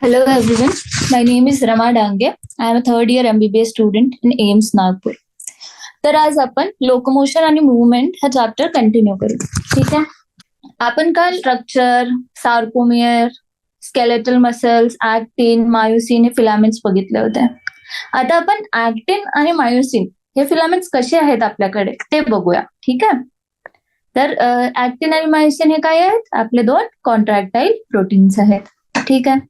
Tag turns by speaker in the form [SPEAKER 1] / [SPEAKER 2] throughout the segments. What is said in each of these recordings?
[SPEAKER 1] Hello everyone, my name is Rama Dange. I am a third year MBBS student in AIIMS Nagpur. तर आज आपण locomotion आणि movement हा chapter continue करू. ठीक आहे. आपण काल structure, sarcomere, skeletal muscles, actin, myosin हे फिलामेंट्स बघितले होते. आता आपण ऍक्टिन आणि मायोसिन हे फिलामेंट्स कसे आहेत आपल्याकडे ते बघूया. ठीक आहे. तर ऍक्टिन आणि मायोसिन हे काय आहेत? आपले दोन कॉन्ट्रॅक्टाईल प्रोटीन्स आहेत. ठीक आहे.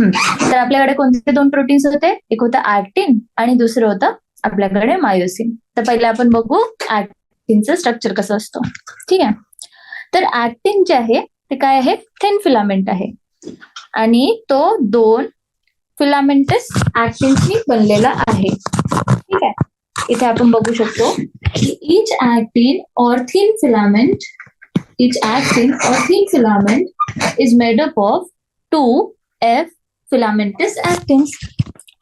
[SPEAKER 1] तर आपल्याकडे कोणते दोन प्रोटीन्स होते? एक होतं ऍक्टिन आणि दुसरं होतं आपल्याकडे मायोसिन. तर पहिले आपण बघू ऍक्टिनचं स्ट्रक्चर कसं असतं. ठीक आहे. तर ऍक्टिन जे आहे ते काय आहे? थिन फिलामेंट आहे आणि तो दोन फिलामेंटस ऍक्टिन्सनी बनलेला आहे. ठीक आहे. इथे आपण बघू शकतो की each actin or thin filament is made up of two F filamentous actins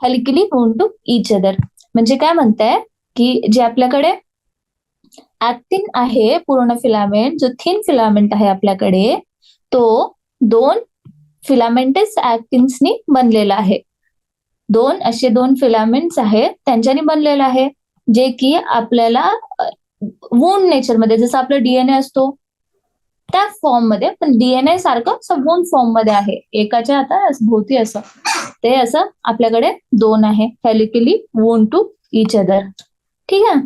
[SPEAKER 1] helically bound to each other. म्हणजे काय म्हणताय की जे आपल्याकडे ऍक्टिन आहे पूर्ण फिलामेंट, जो थिन फिलामेंट आहे आपल्याकडे, तो दोन फिलामेंटस ऍक्टिन्सनी बनलेला आहे. असे दोन फिलामेंट्स आहेत त्यांच्यानी बनलेला आहे, जे की आपल्याला वूंड नेचरमध्ये जसं आपलं डीएनए असतो त्या फॉर्म मध्ये, पण डीएनए सारखं वूंड फॉर्म मध्ये आहे. एकाच्या आता भोवती असं ते असं आपल्याकडे दोन आहे, helically wound to each other. ठीक आहे.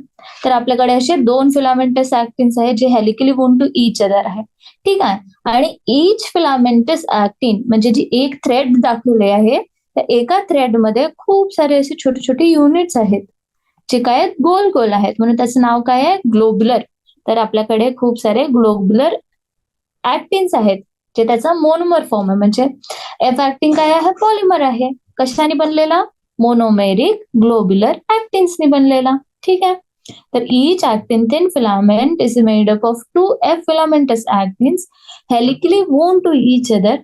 [SPEAKER 1] तर आपल्याकडे असे दोन फिलामेंटस ऍक्टिन्स आहेत जे helically wound to each other आहे. ठीक आहे. आणि इच फिलामेंटस ऍक्टिन म्हणजे जी एक थ्रेड दाखवले आहे, त्या एका थ्रेड मध्ये खूप सारे असे छोटे छोटे युनिट्स आहेत जे काय आहेत? गोल गोल आहेत, म्हणून त्याचं नाव काय आहे? ग्लोब्युलर. तर आपल्याकडे खूप सारे ग्लोब्युलर ऍक्टिन्स आहेत जे त्याचा मोनोमर फॉर्म आहे. म्हणजे एफ ऍक्टिन काय आहे? पॉलिमर आहे. कशाने बनलेला? मोनोमेरिक ग्लोब्युलर ऍक्टिन्सने बनलेला. ठीक आहे. तर each actin thin filament is made up of two F filamentous actins helically wound to each other.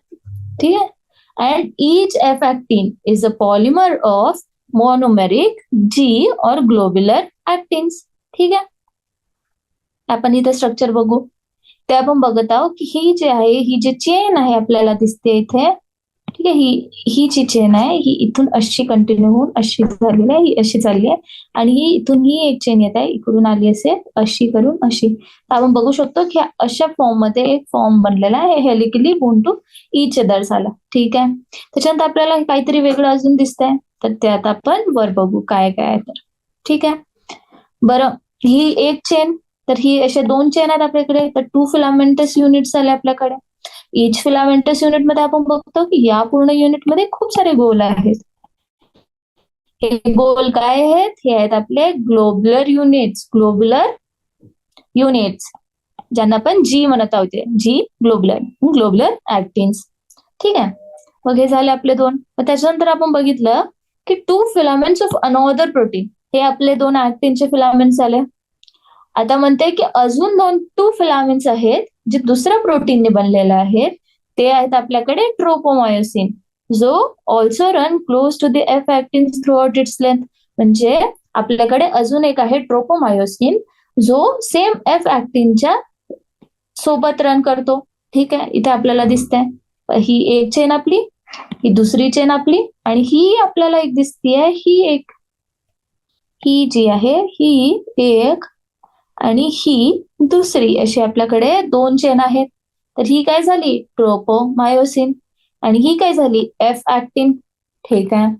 [SPEAKER 1] ठीक आहे. And each F actin is a polymer of monomeric G or globular actins. ठीक आहे. आपण इथे स्ट्रक्चर बघू. ते आपण बघत आहोत की ही जी आहे, ही जी चेन आहे आपल्याला दिसते इथे, ठीक आहे, ही जी चेन आहे ही इथून अशी कंटिन्यू होऊन अशी झालेली आहे, ही अशी चालली आहे आणि ही इथून ही एक चेन येत आहे, इकडून आली असेल अशी करून अशी. आपण बघू शकतो की अशा फॉर्म मध्ये एक फॉर्म बनलेला आहे, helically bound to each other झाला. ठीक आहे. त्याच्यानंतर आपल्याला काहीतरी वेगळं अजून दिसतंय, तर ते आता आपण वर बघू काय काय आहे तर. ठीक आहे. बरं, ही एक चेन, तर ही अशा दोन चेन आहेत आपल्याकडे, तर टू फिलामेंटस युनिट्स आले आपल्याकडे. इच फिलामेंटस युनिट मध्ये आपण बघतो की या पूर्ण युनिट मध्ये खूप सारे गोल आहेत. हे गोल काय आहेत? हे आहेत आपले ग्लोब्युलर युनिट्स ज्यांना आपण जी म्हणत आहोत. जी ग्लोब्युलर ऍक्टिन्स. ठीक आहे. मग हे झाले आपले दोन. मग त्याच्यानंतर आपण बघितलं की two filaments of another protein, हे आपले दोन ऍक्टिनचे फिलामेंट्स आले. आता म्हणते की अजून टू फिलामेंट्स आहेत जे दुसऱ्या प्रोटीनने बनलेले आहेत. ते आहेत आपल्याकडे ट्रोपोमायोसिन, जो also run close to the F actins throughout its length. म्हणजे आपल्याकडे अजून एक आहे ट्रोपोमायोसिन, जो सेम एफ ऍक्टिनच्या सोबत रन करतो. ठीक आहे. इथे आपल्याला दिसतंय ही एक चेन आपली, ही दुसरी चेन आपली, आणि ही आपल्याला एक दिसतीये, ही जी आहे ही एक आणि ही दुसरी, अशी आपल्याकडे दोन चेन आहेत. तर ही काय झाली? ट्रोपोमायोसिन. आणि ही काय झाली? एफ ऍक्टिन. ठीक आहे.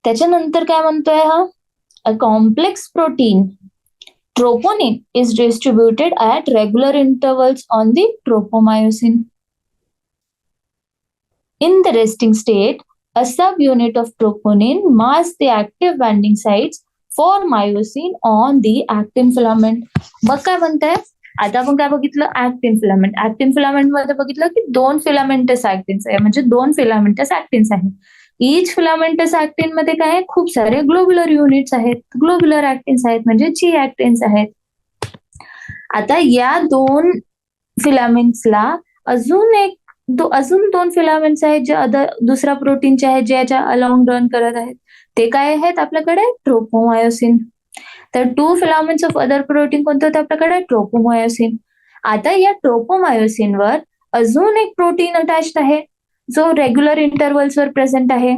[SPEAKER 1] त्याच्यानंतर काय म्हणतोय हा? A complex protein troponin is distributed at regular intervals on the tropomyosin. In the resting state, a subunit of troponin masks the active binding sites for myosin on the actin filament. मग काय म्हणताय? आता आपण काय बघितलं? ऍक्टिन filament मध्ये बघितलं की दोन फिलामेंटस ऍक्टिन्स आहे, म्हणजे दोन फिलामेंटस ऍक्टिन्स आहेत. इच फिलामेंटस ऍक्टिन मध्ये काय? खूप सारे ग्लोब्युलर युनिट्स आहेत, ग्लोब्युलर ऍक्टिन्स आहेत, म्हणजे जी ऍक्टिन्स आहेत. आता या दोन फिलामेंट्सला अजून दोन फिलामेंट्स आहेत जे दुसऱ्या प्रोटीनचे आहेत, जे याच्या अलॉंग रन करत आहेत. ते काय आहेत आपल्याकडे? ट्रोपोमायोसिन. तर two filaments of other protein कोणते होते आपल्याकडे? ट्रोपोमायोसिन. आता या ट्रोपोमायोसिनवर अजून एक प्रोटीन अटॅच्ड आहे, जो रेग्युलर इंटरव्हल्सवर प्रेझेंट आहे,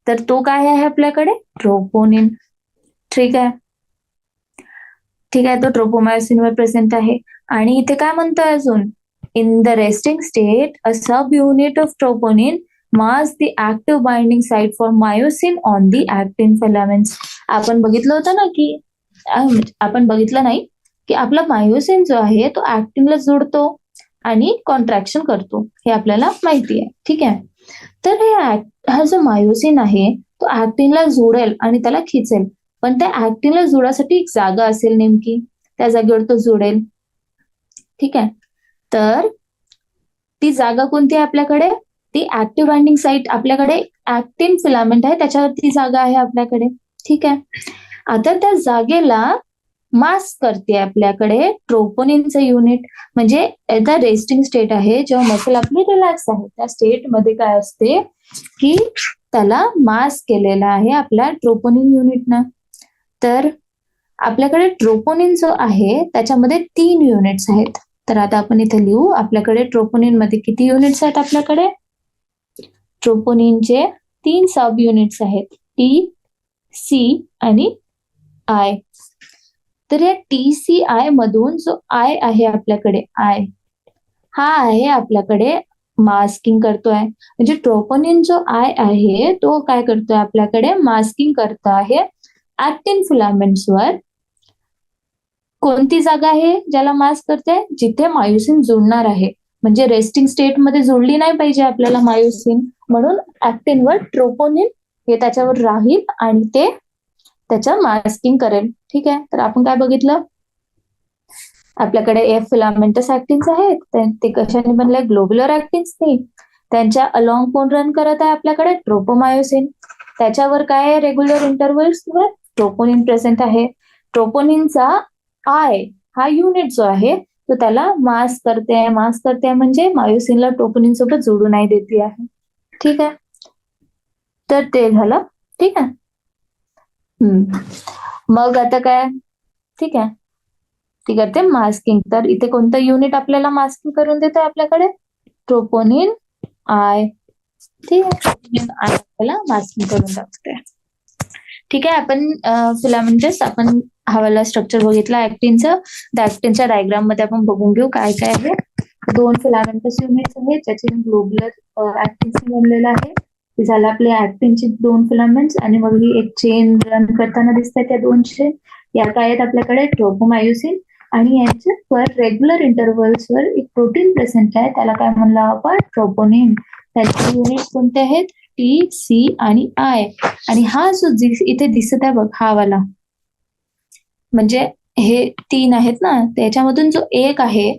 [SPEAKER 1] तर तो काय आहे आपल्याकडे? ट्रोपोनिन. ठीक आहे. ठीक आहे, तो ट्रोपोमायोसिनवर प्रेझेंट आहे. आणि इथे काय म्हणतोय अजून? In the resting state a subunit of troponin mass the active binding site for myosin on the actin filaments. आपण बघितलं होतं ना की आपण बघितलं नाही की आपला मायोसिन जो आहे तो ऍक्टिनला जोडतो आणि कॉन्ट्रॅक्शन करतो, हे आपल्याला माहिती आहे. ठीक आहे. तर हा जो मायोसिन आहे तो ऍक्टिनला जोडेल आणि त्याला खिचेल, पण त्या ऍक्टिनला जोडासाठी एक जागा असेल नेमकी, त्या जागेवर तो जोडेल. ठीक आहे. तर ती जागा कोणती आहे आपल्याकडे? ती ऍक्टिव्ह बाइंडिंग साईट आपल्याकडे ऍक्टिन फिलामेंट आहे त्याच्यावरती जागा आहे आपल्याकडे. ठीक आहे. आता त्या जागेला मास्क करते आपल्याकडे ट्रोपोनिनचं युनिट. म्हणजे एकदा रेस्टिंग स्टेट आहे, जेव्हा मसल आपली रिलॅक्स आहे त्या स्टेटमध्ये काय असते की त्याला मास्क केलेला आहे आपल्या ट्रोपोनिन युनिटनं. तर आपल्याकडे ट्रोपोनिन जो आहे त्याच्यामध्ये 3 युनिट्स आहेत. तर आता आपण इथे लिहू, आपल्याकडे ट्रोपोनिन मध्ये किती युनिट्स आहेत आपल्याकडे? ट्रोपोनिनचे 3 सब युनिट्स आहेत, टी, सी आणि आय. तर या TCI मधून जो आय आहे आपल्याकडे, आय हा आहे आपल्याकडे मास्किंग करतोय. म्हणजे ट्रोपोनिन जो आय आहे तो काय करतोय आपल्याकडे? मास्किंग करतो आहे ऍक्टिन फिलामेंट्सवर. कोणती जागा आहे ज्याला मास्क करते? जिथे मायोसिन जोडणार आहे. म्हणजे रेस्टिंग स्टेट मध्ये जोडली नाही पाहिजे आपल्याला मायोसिन, म्हणून ऍक्टिनवर ट्रोपोनिन हे त्याच्यावर राहील आणि ते त्याचं मास्किंग करेल. ठीक आहे. तर आपण काय बघितलं? आपल्याकडे एफ फिलामेंटस ऍक्टिन्स आहेत, ते कशाने बनले? ग्लोब्युलर ऍक्टिन्सनी. त्यांच्या अलॉंग कोण रन करत आहे आपल्याकडे? ट्रोपोमायोसिन. त्याच्यावर काय आहे? रेग्युलर इंटरव्हल्सवर ट्रोपोनिन प्रेझेंट आहे. ट्रोपोनिनचा आय हा युनिट जो आहे तो त्याला मास्क करते म्हणजे मायोसिनला ट्रोपोनिन सोबत जोडू नाही देते आहे. ठीक आहे. तर ते झालं. ठीक आहे. मग आता काय? ठीक आहे, ती करते मास्किंग. तर इथे कोणतं युनिट आपल्याला मास्किंग करून देतं आपल्याकडे? Troponin I. ठीक आहे, ट्रोपोनिन आय आपल्याला मास्किंग करून टाकते. ठीक आहे. आपण फिलामेंटस आपण हवाला स्ट्रक्चर बघितला ऍक्टिनचं. त्या ऍक्टिनच्या डायग्राम मध्ये आपण बघून घेऊ काय काय आहे. 2 फिलामेंटस युनिट्स आहेत ज्याचे ग्लोब्युलर ऍक्टिन्स बनलेलं आहे. ते झालं आपले ऍक्टिनचे 2 फिलामेंट्स आणि मग ही एक चेन रन करताना दिसतात त्या 2 चेन. या काय आहेत आपल्याकडे? ट्रोपोमायोसिन. आणि यांच्यावर रेग्युलर इंटरव्हल्सवर एक प्रोटीन प्रेझेंट आहे, त्याला काय म्हणलं आपण? ट्रोपोनिन. त्याचे युनिट कोणते आहेत? टी, सी आणि आय. आणि हा जो इथे दिसत आहे बघ, हा वाला, म्हणजे हे 3 आहेत ना, त्याच्यामधून जो एक आहे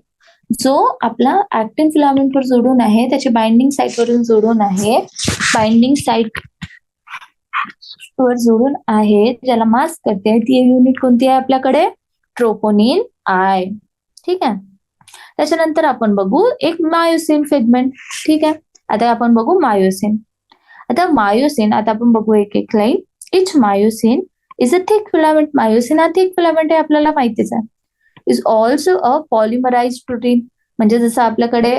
[SPEAKER 1] जो आपला ऍक्टिन फिलामेंटवर जोडून आहे, त्याची बाइंडिंग साईट वरून जोडून आहे, बाइंडिंग साईट वर जोडून आहे, ज्याला मास्क करते, ती युनिट कोणती आहे आपल्याकडे? Troponin I. ठीक आहे. त्याच्यानंतर आपण बघू एक मायोसिन फिगमेंट. ठीक आहे. आता आपण बघू मायोसिन. आता आपण बघू एक एक line. Each myosin is a thick filament. Myosin हा थिक फिलामेंट आहे, आपल्याला माहितीच आहे. Is also a polymerised protein. म्हणजे जसं आपल्याकडे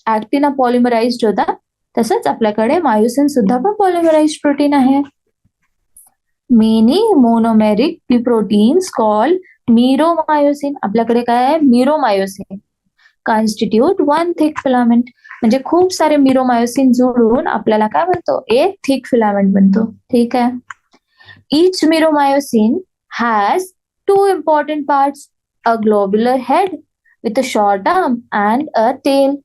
[SPEAKER 1] ऍक्टिन हा पॉलिमराइज्ड होता, तसंच आपल्याकडे मायोसिन सुद्धा पण पॉलिमराइज्ड प्रोटीन आहे. Many monomeric proteins called meromyosin. आपल्याकडे काय आहे? Meromyosin constitute one thick filament. म्हणजे खूप सारे मीरोमायोसिन जोडून आपल्याला काय बनतो? एक थिक फिलामेंट बनतो. ठीक आहे. Each myromycin has 2 important parts, a globular head with a short arm and a tail.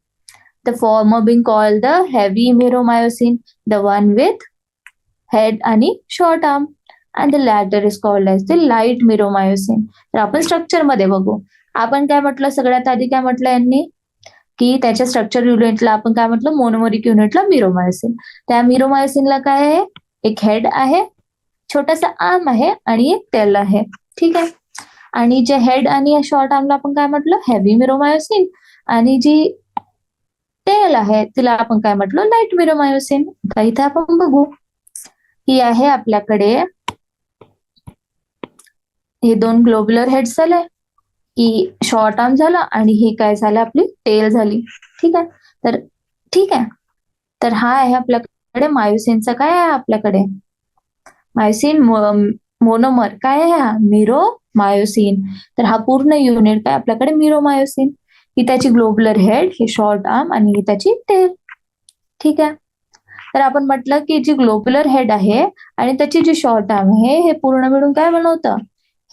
[SPEAKER 1] The former being called the heavy myromycin, the one with head आणि short arm, and the latter is called as the light myromycin. तर आपण structure मध्ये बघू. आपण काय म्हटलं? सगळ्यात आधी काय म्हटलं यांनी? की त्याच्या स्ट्रक्चर युनिटला आपण काय म्हटलं? मोनोमेरिक युनिटला मीरोमायोसिन. त्या मीरोमायोसिनला काय आहे? एक हेड आहे, छोटासा आर्म आहे आणि एक टेल आहे. ठीक आहे. आणि जे हेड आणि शॉर्ट आर्मला आपण काय म्हटलं? Heavy meromyosin. आणि जी टेल आहे तिला आपण काय म्हटलं? Light meromyosin. इथे आपण बघू, ही आहे आपल्याकडे हे 2 ग्लोब्युलर हेड्स झाले, की शॉर्ट आर्म झाला आणि ही काय झालं? आपली टेल झाली. ठीक आहे. तर ठीक आहे. तर हा आहे आपल्याकडे मायोसिनचा काय आहे आपल्याकडे मायोसिन मोनोमर काय आहे हा मिरो मायोसिन. तर हा पूर्ण युनिट काय आपल्याकडे मिरो मायोसिन. ही त्याची ग्लोबुलर हेड, ही शॉर्ट आर्म आणि ही त्याची टेल. ठीक आहे. तर आपण म्हटलं की जी ग्लोबुलर हेड आहे आणि त्याची जी शॉर्ट आर्म आहे हे पूर्ण मिळून काय बनवतं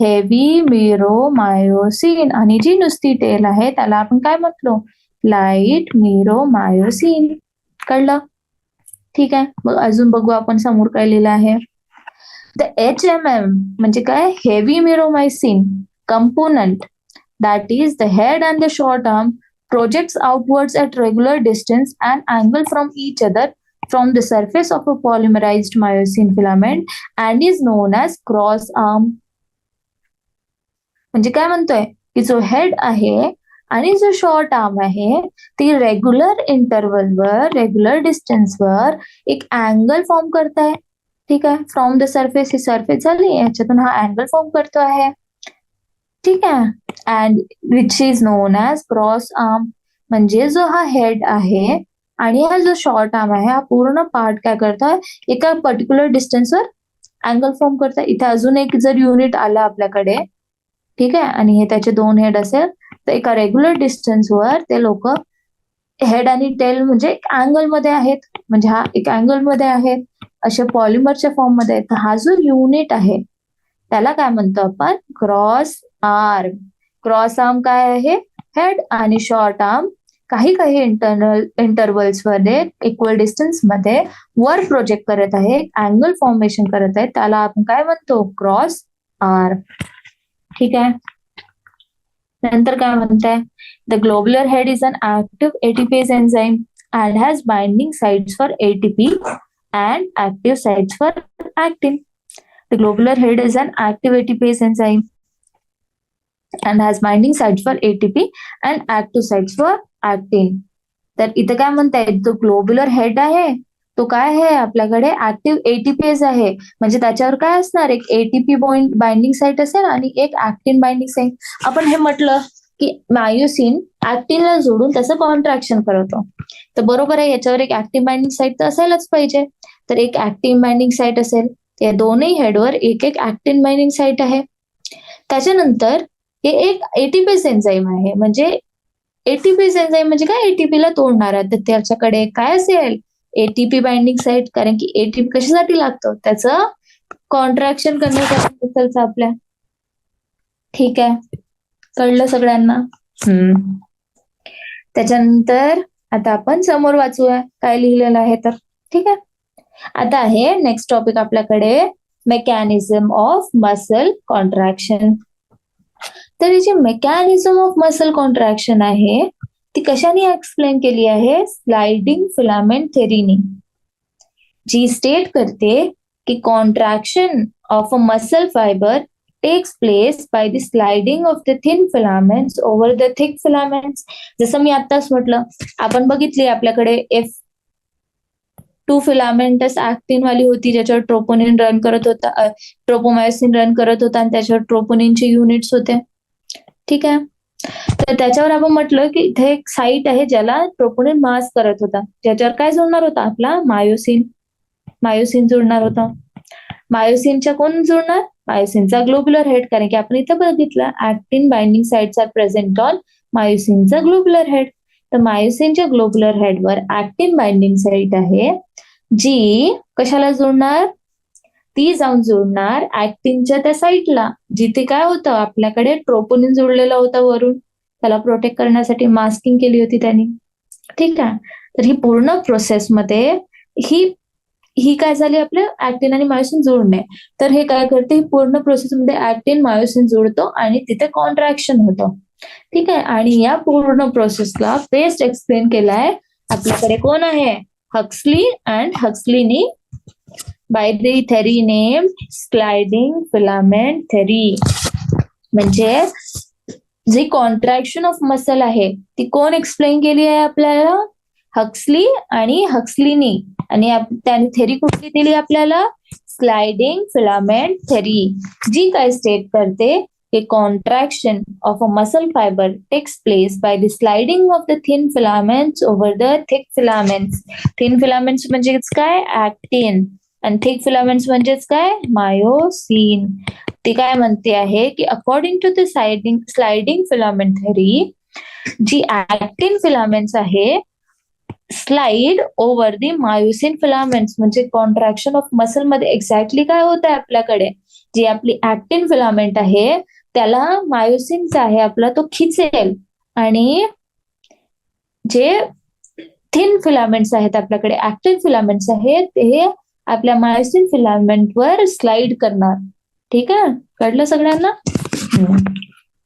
[SPEAKER 1] हेवी मिरो मायोसिन. आणि जी नुसती टेल आहे त्याला आपण काय म्हटलो लाईट मिरो मायोसिन. कळलं. ठीक आहे. मग अजून बघू आपण समोर काय लिहिलं आहे. द HMM म्हणजे काय heavy meromyosin component that is the head and the short arm projects outwards at regular distance and angle from each other from the surface of a polymerized myosin filament and is known as cross arm. म्हणजे काय म्हणतोय की जो head आहे आणि जो short arm आहे ती रेग्युलर इंटरवलवर रेग्युलर डिस्टन्सवर एक अँगल फॉर्म करताय. ठीक आहे. From the surface he surface झाली याच्यातून हा अँगल फॉर्म करतो आहे. ठीक आहे. And which is non as cross arm. म्हणजे जो हा हेड आहे आणि हा जो शॉर्ट आर्म आहे हा पूर्ण पार्ट काय करतोय एका पर्टिक्युलर डिस्टन्सवर अँगल फॉर्म करतोय. इथे अजून एक जर युनिट आलं आपल्याकडे ठीक आहे आणि हे त्याचे दोन हेड असेल तर एका रेग्युलर डिस्टन्सवर ते लोक हेड आणि टेल म्हणजे एक अँगल मध्ये आहेत. म्हणजे हा एक अँगल मध्ये आहे असे पॉलिमरच्या फॉर्म मध्ये आहेत. हा जो युनिट आहे त्याला काय म्हणतो आपण क्रॉस आर्म. क्रॉस आर्म काय आहे हेड आणि शॉर्ट आर्म काही काही इंटरवल्स मध्ये इक्वल डिस्टन्स मध्ये वर प्रोजेक्ट करत आहे अँगल फॉर्मेशन करत आहे त्याला आपण काय म्हणतो क्रॉस आर्म. ठीक आहे. नंतर काय म्हणताय the globular head is an active ATPase enzyme and has binding sites for ATP and active sites for actin. The globular head is an active ATPase enzyme and has binding sites for ATP and active sites for actin. तर इथे काय म्हणताय जो globular head आहे तो काय आहे आपल्याकडे ऍक्टिव्ह एटीपीएस आहे. म्हणजे त्याच्यावर काय असणार एक एटीपी बाइंडिंग साईट असेल आणि एक ऍक्टिन बाइंडिंग साईट. आपण हे म्हटलं की मायोसिन ऍक्टिनला जोडून त्याचं कॉन्ट्रॅक्शन करतो. तर बरोबर आहे याच्यावर एक ऍक्टिव्ह बाइंडिंग साईट तर असायलाच पाहिजे. तर एक ऍक्टिव्ह बाइंडिंग साईट असेल या दोन्ही हेडवर एक एक ऍक्टिन बाइंडिंग साईट आहे. त्याच्यानंतर हे एक एटीपीएस एन्झाईम आहे. म्हणजे एटीपीएस एन्झाईम म्हणजे काय एटीपीला तोडणारा. तर त्याच्याकडे काय असेल एटीपी बाइंडिंग साईट कारण की एटीपी कशासाठी लागतो त्याचं कॉन्ट्रॅक्शन करण्यासाठी मसलचं आपल्या. ठीक आहे. कळलं सगळ्यांना. त्याच्यानंतर आता आपण समोर वाचूया काय लिहिलेलं आहे तर. ठीक आहे. आता आहे नेक्स्ट टॉपिक आपल्याकडे मेकॅनिझम ऑफ मसल कॉन्ट्रॅक्शन. तर जी मेकॅनिझम ऑफ मसल कॉन्ट्रॅक्शन आहे ती कशाने एक्सप्लेन केली आहे स्लाइडिंग फिलामेंट थेरीने. जी स्टेट करते की contraction of a muscle fibre takes place by the sliding of the thin filaments over the thick filaments. जसं मी आताच म्हटलं आपण बघितली आपल्याकडे F2 फिलामेंटस ऍक्टिन वाली होती ज्याच्यावर ट्रोपोनिन रन करत होता ट्रोपोमायोसिन रन करत होता आणि त्याच्यावर ट्रोपोनिनचे युनिट्स होते. ठीक आहे. तर त्याच्यावर आपण म्हटलं की इथे एक साईट आहे ज्याला ट्रोपोनिन मास्क करत होता ज्याच्यावर काय जोडणार होता आपला मायोसिन जोडणार होता. मायोसिनच्या कोण जोडणार मायोसिनचा ग्लोबुलर हेड कारण की आपण इथं बघितलं actin binding sites are present on मायोसिनचा ग्लोबुलर हेड. तर मायोसिनच्या ग्लोबुलर हेडवर ऍक्टिन बाइंडिंग साइट आहे जी कशाला जोडणार ती जाऊन जोडणार ऍक्टिनच्या त्या साईटला जिथे काय होतं आपल्याकडे ट्रोपोनिन जोडलेला होता वरून त्याला प्रोटेक्ट करण्यासाठी मास्किंग केली होती त्यांनी. ठीक आहे. तर ही पूर्ण प्रोसेसमध्ये ही काय झाली आपल्या ऍक्टिन आणि मायोसिन जोडणे. तर हे काय करते ही पूर्ण प्रोसेसमध्ये ऍक्टिन मायोसिन जोडतो आणि तिथे कॉन्ट्रॅक्शन होतं. ठीक आहे. आणि या पूर्ण प्रोसेसला बेस्ट एक्सप्लेन केलाय आपल्याकडे कोण आहे हक्सली अँड हक्सलीनी by the theory name sliding filament theory. म्हणजे जी कॉन्ट्रॅक्शन ऑफ मसल आहे ती कोण एक्सप्लेन केली आहे आपल्याला हक्सली आणि हक्सलीनी. आणि त्याने थेरी कुठली दिली आपल्याला स्लाइडिंग फिलामेंट थेरी जी काय स्टेट करते A contraction of a muscle fiber takes place by the sliding of the thin filaments over the thick filaments. Thin filaments म्हणजेच काय? ऍक्टिन. आणि थिक फिलामेंट्स म्हणजेच काय? मायोसिन. ती काय म्हणते आहे की according to the sliding filament theory, जी ऍक्टिन फिलामेंट्स आहे slide over the myosin filaments. म्हणजे कॉन्ट्रॅक्शन ऑफ मसल मध्ये एक्झॅक्टली काय होत आहे आपल्याकडे, जी आपली ऍक्टिन फिलामेंट आहे त्याला मायोसिनचा आहे आपला तो खिचेल, आणि जे थिन फिलामेंट्स आहेत आपल्याकडे ऍक्टिन फिलामेंट्स आहेत ते आपल्या मायोसिन फिलामेंट वर स्लाइड करणार. ठीक आहे, कळलं सगळ्यांना?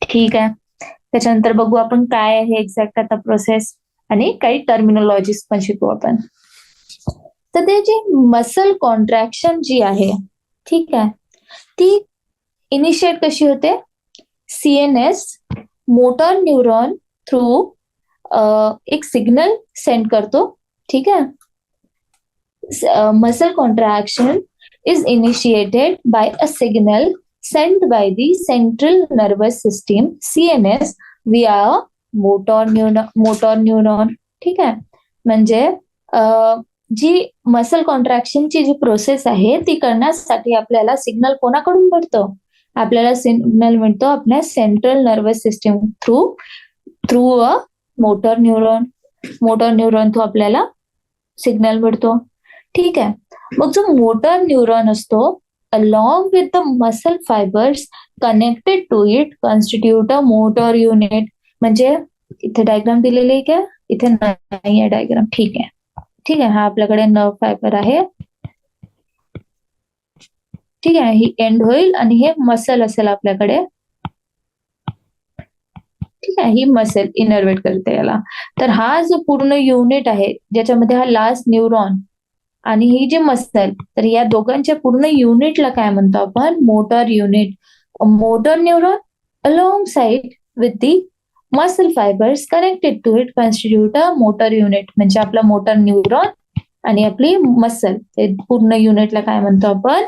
[SPEAKER 1] ठीक आहे. त्याच्यानंतर बघू आपण काय आहे एक्झॅक्ट आता प्रोसेस, आणि काही टर्मिनॉलॉजीज पण शिकू आपण. तर ते जी मसल कॉन्ट्रॅक्शन जी आहे, ठीक आहे, ती इनिशिएट कशी होते? सीएनएस मोटर न्यूरॉन थ्रू एक सिग्नल सेंड करतो. ठीक आहे. Muscle contraction is initiated by a signal sent by the central nervous system CNS via motor neuron. ठीक आहे. म्हणजे जी मसल कॉन्ट्रॅक्शनची जी प्रोसेस आहे ती करण्यासाठी आपल्याला सिग्नल कोणाकडून मिळतो? आपल्याला सिग्नल मिळतो आपल्या central nervous system through a motor neuron through आपल्याला सिग्नल मिळतो. ठीक आहे. मग जो मोटर न्यूरॉन असतो along with the muscle fibers connected to it constitute a motor unit. म्हणजे इथे डायग्राम दिलेली आहे का? इथे नाही आहे डायग्राम. ठीक आहे, ठीक आहे. हा आपल्याकडे नर्व फायबर आहे. ठीक आहे, ही एंड होईल आणि हे मसल असेल आपल्याकडे. ठीक आहे, ही मसल इनर्वेट करते याला. तर हा जो पूर्ण युनिट आहे ज्याच्यामध्ये हा लास्ट न्यूरॉन आणि ही जी मसल, तर या दोघांच्या पूर्ण युनिटला काय म्हणतो आपण? Motor unit. Motor neuron alongside with the muscle fibres connected to it constitute a motor unit. म्हणजे आपला मोटर न्यूरॉन आणि आपली मसल, हे पूर्ण युनिटला काय म्हणतो आपण?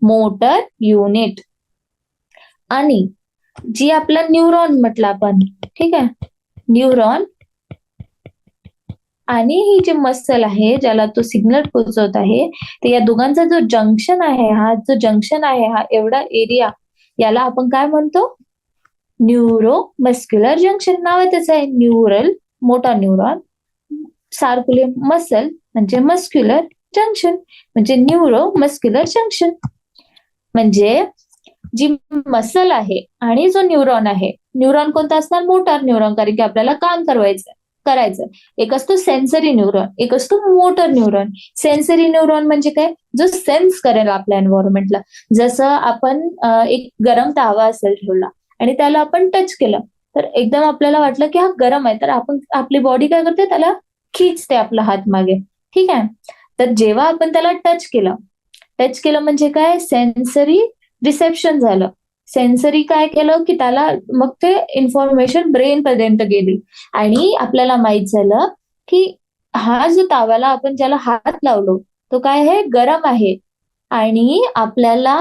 [SPEAKER 1] Motor unit. आणि जी आपला न्यूरॉन म्हटलं आपण, ठीक आहे, न्यूरॉन आणि ही जी मसल आहे ज्याला तो सिग्नल पोहोचवत आहे, तर या दोघांचा जो जंक्शन आहे, हा जो जंक्शन आहे, हा एवढा एरिया, याला आपण काय म्हणतो? Neuro muscular junction. नाव आहे त्याचं आहे neural, motor neuron, circular muscle म्हणजे मस्क्युलर जंक्शन, म्हणजे न्यूरो मस्क्युलर जंक्शन. म्हणजे जी मसल आहे आणि जो न्यूरॉन आहे, न्यूरॉन कोणता असणार? मोटर न्यूरॉन, कारण की आपल्याला काम करायचं. एक असतो सेन्सरी न्यूरॉन, एक असतो मोटर न्यूरॉन. सेन्सरी न्यूरॉन म्हणजे काय? जो सेन्स करेल आपल्या एन्व्हायरमेंटला. जसं आपण एक गरम तावा असेल ठेवला आणि त्याला आपण टच केलं, तर एकदम आपल्याला वाटलं की हा गरम आहे, तर आपण आपली बॉडी काय करते? त्याला खीचते आपला हात मागे. ठीक आहे. तर जेव्हा आपण त्याला टच केलं म्हणजे काय? सेन्सरी रिसेप्शन झालं. सेन्सरी काय केलं की त्याला मग ते इन्फॉर्मेशन ब्रेन पर्यंत गेली आणि आपल्याला माहित झालं की हा जो ताव्याला आपण ज्याला हात लावलो तो काय आहे? गरम आहे, आणि आपल्याला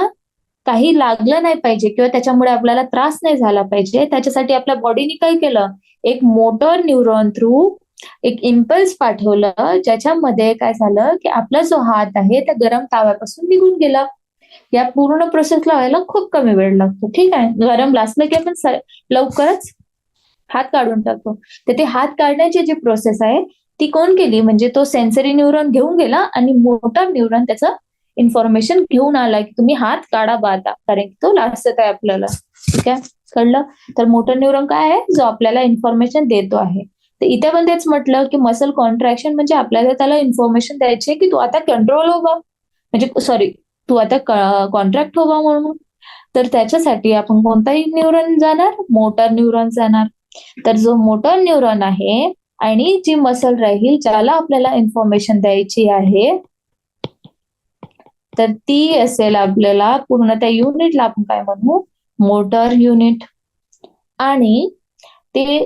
[SPEAKER 1] काही लागलं नाही पाहिजे किंवा त्याच्यामुळे आपल्याला त्रास नाही झाला पाहिजे, त्याच्यासाठी आपल्या बॉडीने काय केलं? एक मोटर न्यूरॉन थ्रू एक इम्पल्स पाठवलं, ज्याच्यामध्ये काय झालं की आपला जो हात आहे त्या गरम ताव्यापासून निघून गेला. या पूर्ण प्रोसेसला व्हायला खूप कमी वेळ लागतो. ठीक आहे. गरम असलं की आपण लवकरच हात काढून टाकतो. तर ते हात काढण्याची जी प्रोसेस आहे ती कोण केली? म्हणजे तो सेन्सरी न्यूरॉन घेऊन गेला आणि मोटर न्यूरॉन त्याचं इन्फॉर्मेशन घेऊन आला की तुम्ही हात काढा बा आता, कारण की तो लाजत आहे आपल्याला. ठीक आहे, कळलं? तर मोटर न्यूरॉन काय आहे? जो आपल्याला इन्फॉर्मेशन देतो आहे. तर इथे पण तेच म्हटलं की मसल कॉन्ट्रॅक्शन म्हणजे आपल्याला त्याला इन्फॉर्मेशन द्यायची की तू आता कंट्रोल हो बा, म्हणजे सॉरी, तू आता कॉन्ट्रॅक्ट हो बा म्हणून. तर त्याच्यासाठी आपण कोणताही न्यूरॉन जाणार? मोटर न्यूरॉन जाणार. तर जो मोटर न्यूरॉन आहे आणि जी मसल राहील ज्याला आपल्याला इन्फॉर्मेशन द्यायची आहे, तर ती असेल आपल्याला पूर्ण त्या युनिटला आपण काय म्हणू? Motor unit. आणि ते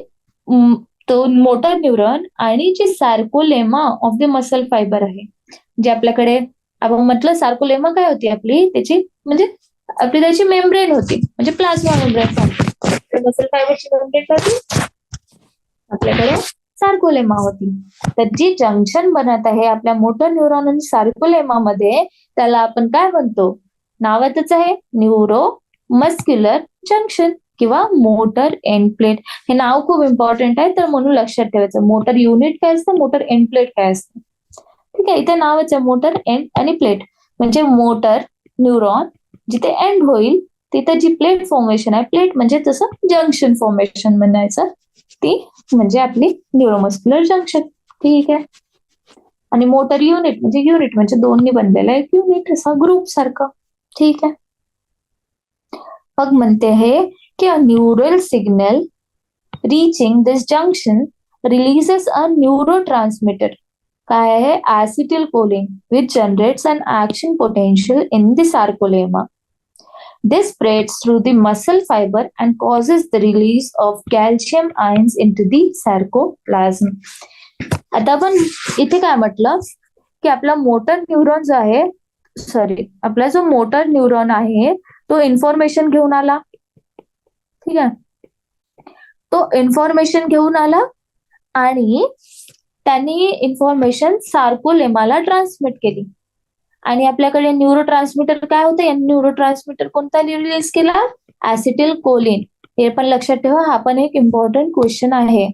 [SPEAKER 1] तो मोटर न्यूरॉन आणि जी sarcolemma of the muscle fibre आहे, जे आपल्याकडे आपण म्हटलं सार्कोलेमा काय होती आपली? त्याची म्हणजे आपली त्याची मेम्ब्रेन होती, म्हणजे प्लाझ्मा मेम्ब्रेन. मसल फायबरची मेम्ब्रेन होती, आपल्याकडे सार्कोलेमा होती. तर जी जंक्शन बनत आहे आपल्या मोटर न्यूरॉन आणि सार्कोलेमामध्ये, त्याला आपण काय म्हणतो? नावातच आहे, न्यूरो मस्क्युलर जंक्शन किंवा मोटर एंड प्लेट. हे नाव खूप इम्पॉर्टंट आहे, तर म्हणून लक्षात ठेवायचं. मोटर युनिट काय असतं, मोटर एंड प्लेट काय असतं. ठीक आहे, इथे नावच आहे मोटर एंड आणि प्लेट. म्हणजे मोटर न्यूरॉन जिथे एंड होईल तिथे जी प्लेट फॉर्मेशन आहे, प्लेट म्हणजे तसं जंक्शन फॉर्मेशन म्हणायचं, ती म्हणजे आपली न्यूरोमस्क्युलर जंक्शन. ठीक आहे. आणि मोटर युनिट म्हणजे दोन्ही बनलेला एक युनिट, असा ग्रुप सारखं. ठीक आहे. मग म्हणते हे की a neural signal reaching this junction releases a neurotransmitter काय आहे, acetylcholine, which generates an action potential in the sarcolemma. This spreads through the muscle fiber and causes the release of calcium ions into the sarcoplasm. आता आपण इथे काय म्हटलं की आपला motor neuron जो आहे, आपला जो मोटर न्यूरॉन आहे तो इन्फॉर्मेशन घेऊन आला. ठीक आहे. तो इन्फॉर्मेशन घेऊन आला आणि त्यांनी इन्फॉर्मेशन सार्कोलेमाला ट्रान्समिट केली. आणि आपल्याकडे न्यूरो ट्रान्समिटर काय होतं, यांनी न्यूरो ट्रान्समिटर कोणता रिलीज केला, ऍसिटिल कोलिन. हे पण लक्षात ठेवा, हा पण एक इम्पॉर्टंट क्वेश्चन आहे.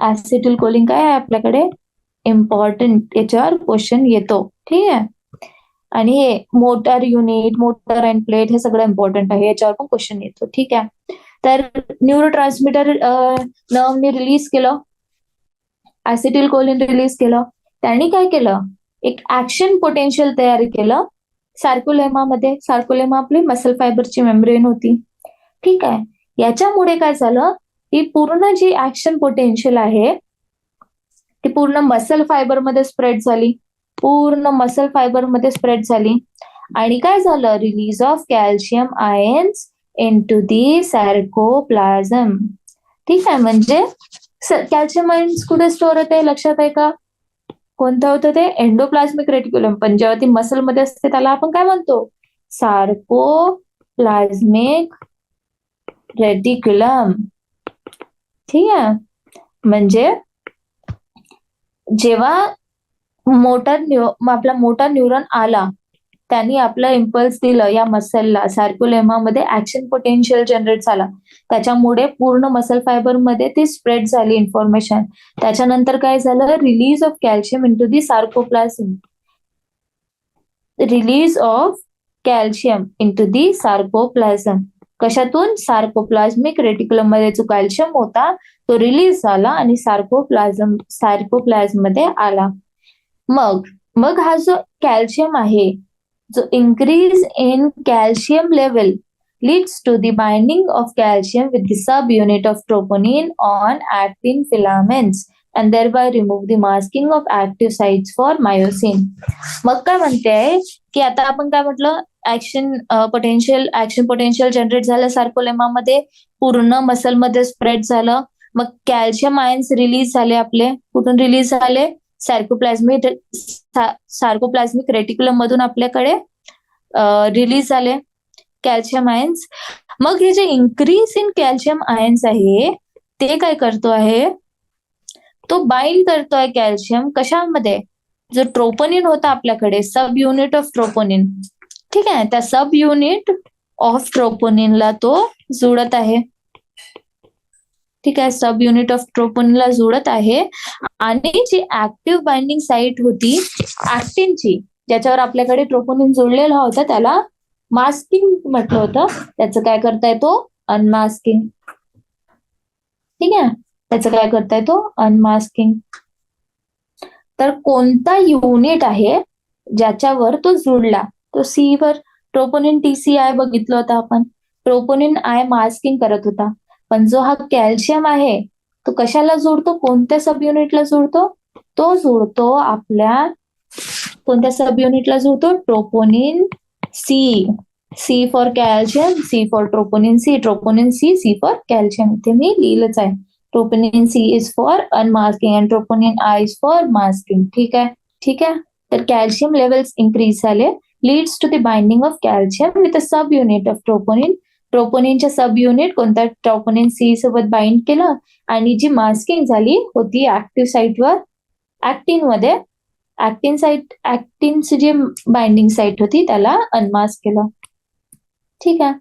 [SPEAKER 1] ऍसिटिल कोलिन काय आहे आपल्याकडे, इम्पॉर्टंट, याच्यावर क्वेश्चन येतो. ठीक आहे. आणि हे motor unit, motor and plate, हे सगळं इम्पॉर्टंट आहे, याच्यावर पण क्वेश्चन येतो. ठीक आहे. तर न्यूरो ट्रान्समिटर नर्वने रिलीज केलं, ऍसिटिल कोलिन रिलीज केलं. त्यांनी काय केलं, एक ऍक्शन पोटेन्शियल तयार केलं सार्कोलेमामध्ये. सार्कोलेमा आपली मसल फायबरची मेम्ब्रेन होती. ठीक आहे. याच्यामुळे काय झालं, ही पूर्ण जी ऍक्शन पोटेन्शियल आहे ती पूर्ण मसल फायबरमध्ये स्प्रेड झाली, पूर्ण मसल फायबरमध्ये स्प्रेड झाली. आणि काय झालं, release of calcium ions into the sarcoplasm. ठीक आहे. म्हणजे कॅल्शियम आयन्स कुठे स्टोअर होते, लक्षात आहे का? कोणतं होतं ते, एंडोप्लाझ्मिक रेटिक्युलम. पण जेव्हा ती मसल मध्ये असते त्याला आपण काय म्हणतो, सार्कोप्लाझ्मिक रेटिक्युलम. ठीक आहे. म्हणजे जेव्हा आपला मोटर न्यूरॉन आला, त्यांनी आपलं इम्पल्स दिलं या मसलला, सार्कोलेमामध्ये ऍक्शन पोटेन्शियल जनरेट झाला, त्याच्यामुळे पूर्ण मसल फायबर मध्ये ती स्प्रेड झाली इन्फॉर्मेशन. त्याच्यानंतर काय झालं, release of calcium into the sarcoplasm. Release of calcium into the sarcoplasm. कशातून, सार्कोप्लाझ्मिक रेटिक्युलम मध्ये जो कॅल्शियम होता तो रिलीज झाला आणि सार्कोप्लाझ्म मध्ये आला. मग हा जो कॅल्शियम आहे, जो increase in calcium level leads to the binding of calcium with the subunit of troponin on actin filaments and thereby remove the masking of active sites for myosin. मग काय म्हणते की आता आपण काय म्हटलं, ऍक्शन पोटेन्शियल जनरेट झालं सार्कोलेमामध्ये, पूर्ण मसलमध्ये स्प्रेड झालं. मग कॅल्शियम आयन्स रिलीज झाले आपले, कुठून रिलीज झाले, सार्कोप्लाझ्मिक रेटिक्युलम मधून आपल्याकडे रिलीज झाले कॅल्शियम आयन्स. मग हे जे इन्क्रीज इन कॅल्शियम आयन्स आहे ते काय करतो आहे, तो बाइंड करतोय कॅल्शियम कशामध्ये, जो ट्रोपोनिन होता आपल्याकडे, सब युनिट ऑफ ट्रोपोनिन. ठीक आहे. त्या सब युनिट ऑफ ट्रोपोनिनला तो जुळत आहे. ठीक आहे. सब युनिट ऑफ ट्रोपोनिनला जुळत आहे. आणि जी ऍक्टिव्ह बाइंडिंग साईट होती ऍक्टिनची, ज्याच्यावर आपल्याकडे ट्रोपोनिन जोडलेला होता, त्याला मास्किंग म्हटलं होतं. त्याचं काय करताय तो, अनमास्किंग. ठीक आहे. त्याचं काय करताय तो, अनमास्किंग. तर कोणता युनिट आहे ज्याच्यावर तो जुळला, तो सी वर, ट्रोपोनिन TCI बघितलं होतं आपण. ट्रोपोनिन आय मास्किंग करत होता, पण जो हा कॅल्शियम आहे तो कशाला जोडतो, कोणत्या सब युनिटला जोडतो, तो जोडतो आपल्या कोणत्या सब युनिटला जोडतो, troponin C. C for calcium, C for troponin C, troponin C for calcium. इथे मी लिहिलंच आहे, troponin C is for unmasking and troponin I is for masking. ठीक आहे. तर कॅल्शियम लेवल्स इन्क्रीज झाले leads to the binding of calcium with a subunit of troponin. ट्रोपोनिनच्या subunit कोणता, ट्रोपोनिन सी सोबत बाइंड केलं आणि जी मास्किंग झाली होती ऍक्टिव्ह साईटवर ऍक्टिन मध्ये, ऍक्टिनची जी बाइंडिंग साईट होती त्याला अनमास्क केलं. ठीक आहे.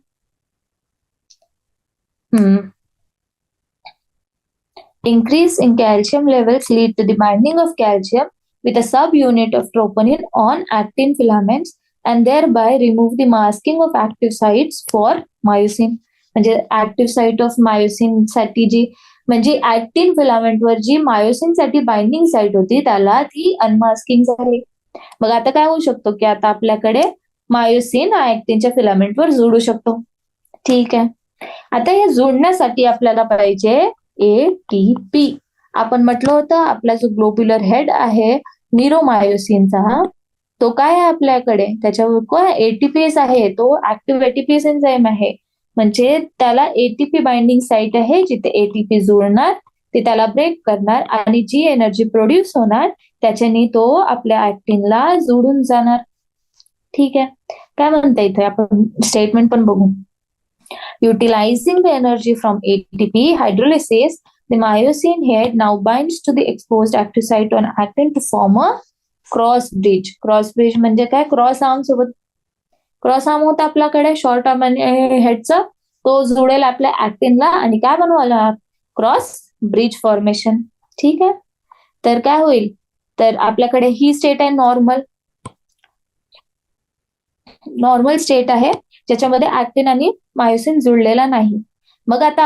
[SPEAKER 1] Increase in calcium levels lead to the binding of calcium with a subunit of troponin on actin filaments and thereby remove the masking of active sites for myosin. म्हणजे active site of myosin साठी जी, म्हणजे ऍक्टिन फिलामेंटवर जी myosin साठी binding site होती त्याला ती unmasking झाली. मग आता काय होऊ शकतो की आता आपल्याकडे मायोसिन हा ऍक्टिनच्या फिलामेंटवर जोडू शकतो. ठीक आहे. आता हे जोडण्यासाठी आपल्याला पाहिजे एटीपी. आपण म्हटलं होतं आपला जो ग्लोब्युलर हेड आहे न्यूरोमायोसिनचा तो काय आहे आपल्याकडे, त्याच्यावर एटीपीएस आहे, तो ऍक्टिव्ह एटीपीएस एन्झाईम आहे. म्हणजे त्याला एटीपी बाइंडिंग साईट आहे जिथे एटीपी जुळणार, ते त्याला ब्रेक करणार आणि जी एनर्जी प्रोड्यूस होणार त्याच्याने तो आपल्या ऍक्टिनला जोडून जाणार. ठीक आहे. काय म्हणता इथे आपण स्टेटमेंट पण बघू. Utilizing the energy from ATP hydrolysis, the myosin head now binds to the exposed active site on actin to form a cross bridge. Cross bridge म्हणजे काय, क्रॉस आर्म सोबत, क्रॉस आर्म होता आपल्याकडे शॉर्ट आर्म आणि हेडचा, तो जुळेल आपल्या ऍक्टिनला आणि काय बनवायला, क्रॉस ब्रिज फॉर्मेशन. ठीक आहे. तर काय होईल, तर आपल्याकडे ही स्टेट आहे नॉर्मल स्टेट आहे ज्याच्यामध्ये ऍक्टिन आणि मायोसिन जुळलेला नाही. मग आता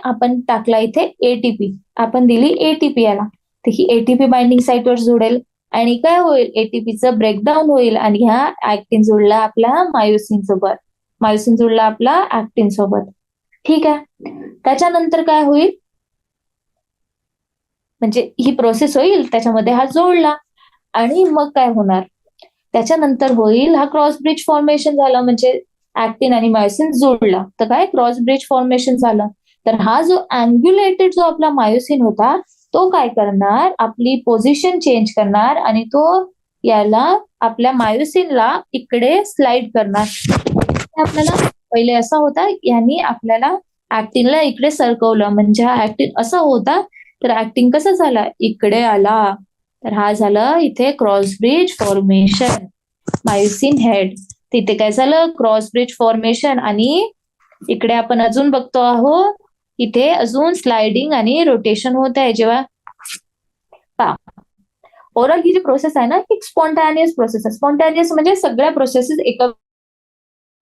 [SPEAKER 1] आपण टाकला इथे एटीपी, आपण दिली एटीपी याला, तर ही एटीपी बाइंडिंग साईटवर जुळेल आणि काय होईल, एटीपीचं ब्रेकडाऊन होईल आणि ह्या ऍक्टिन जुळला आपला मायोसिन सोबत, मायोसिन जुळला आपला ऍक्टिन सोबत. ठीक आहे. त्याच्यानंतर काय होईल, म्हणजे ही प्रोसेस होईल त्याच्यामध्ये हा जोडला आणि मग काय होणार, त्याच्यानंतर होईल हा क्रॉस ब्रिज फॉर्मेशन झाला, म्हणजे ऍक्टिन आणि मायोसिन जोडला तर काय क्रॉस ब्रिज फॉर्मेशन झालं. तर हा जो अँग्युलेटेड जो आपला मायोसिन होता तो काय करणार, आपली पोझिशन चेंज करणार आणि तो याला आपल्या मायोसिनला इकडे स्लाइड करणार. आपल्याला पहिले असा होता, यांनी आपल्याला ऍक्टिनला इकडे सरकवलं, म्हणजे हा ऍक्टिन असा होता तर ऍक्टिन कसा झाला, इकडे आला, तर हा झाला इथे cross bridge formation. Myosin head तिथे काय झालं, क्रॉस ब्रिज फॉर्मेशन आणि इकडे आपण अजून बघतो आहोत इथे अजून स्लायडिंग आणि रोटेशन होत आहे. जेव्हा ओव्हरऑल ही जी प्रोसेस आहे ना, एक स्पॉन्टॅनियस प्रोसेस आहे. स्पॉन्टॅनियस म्हणजे सगळ्या प्रोसेसेस एका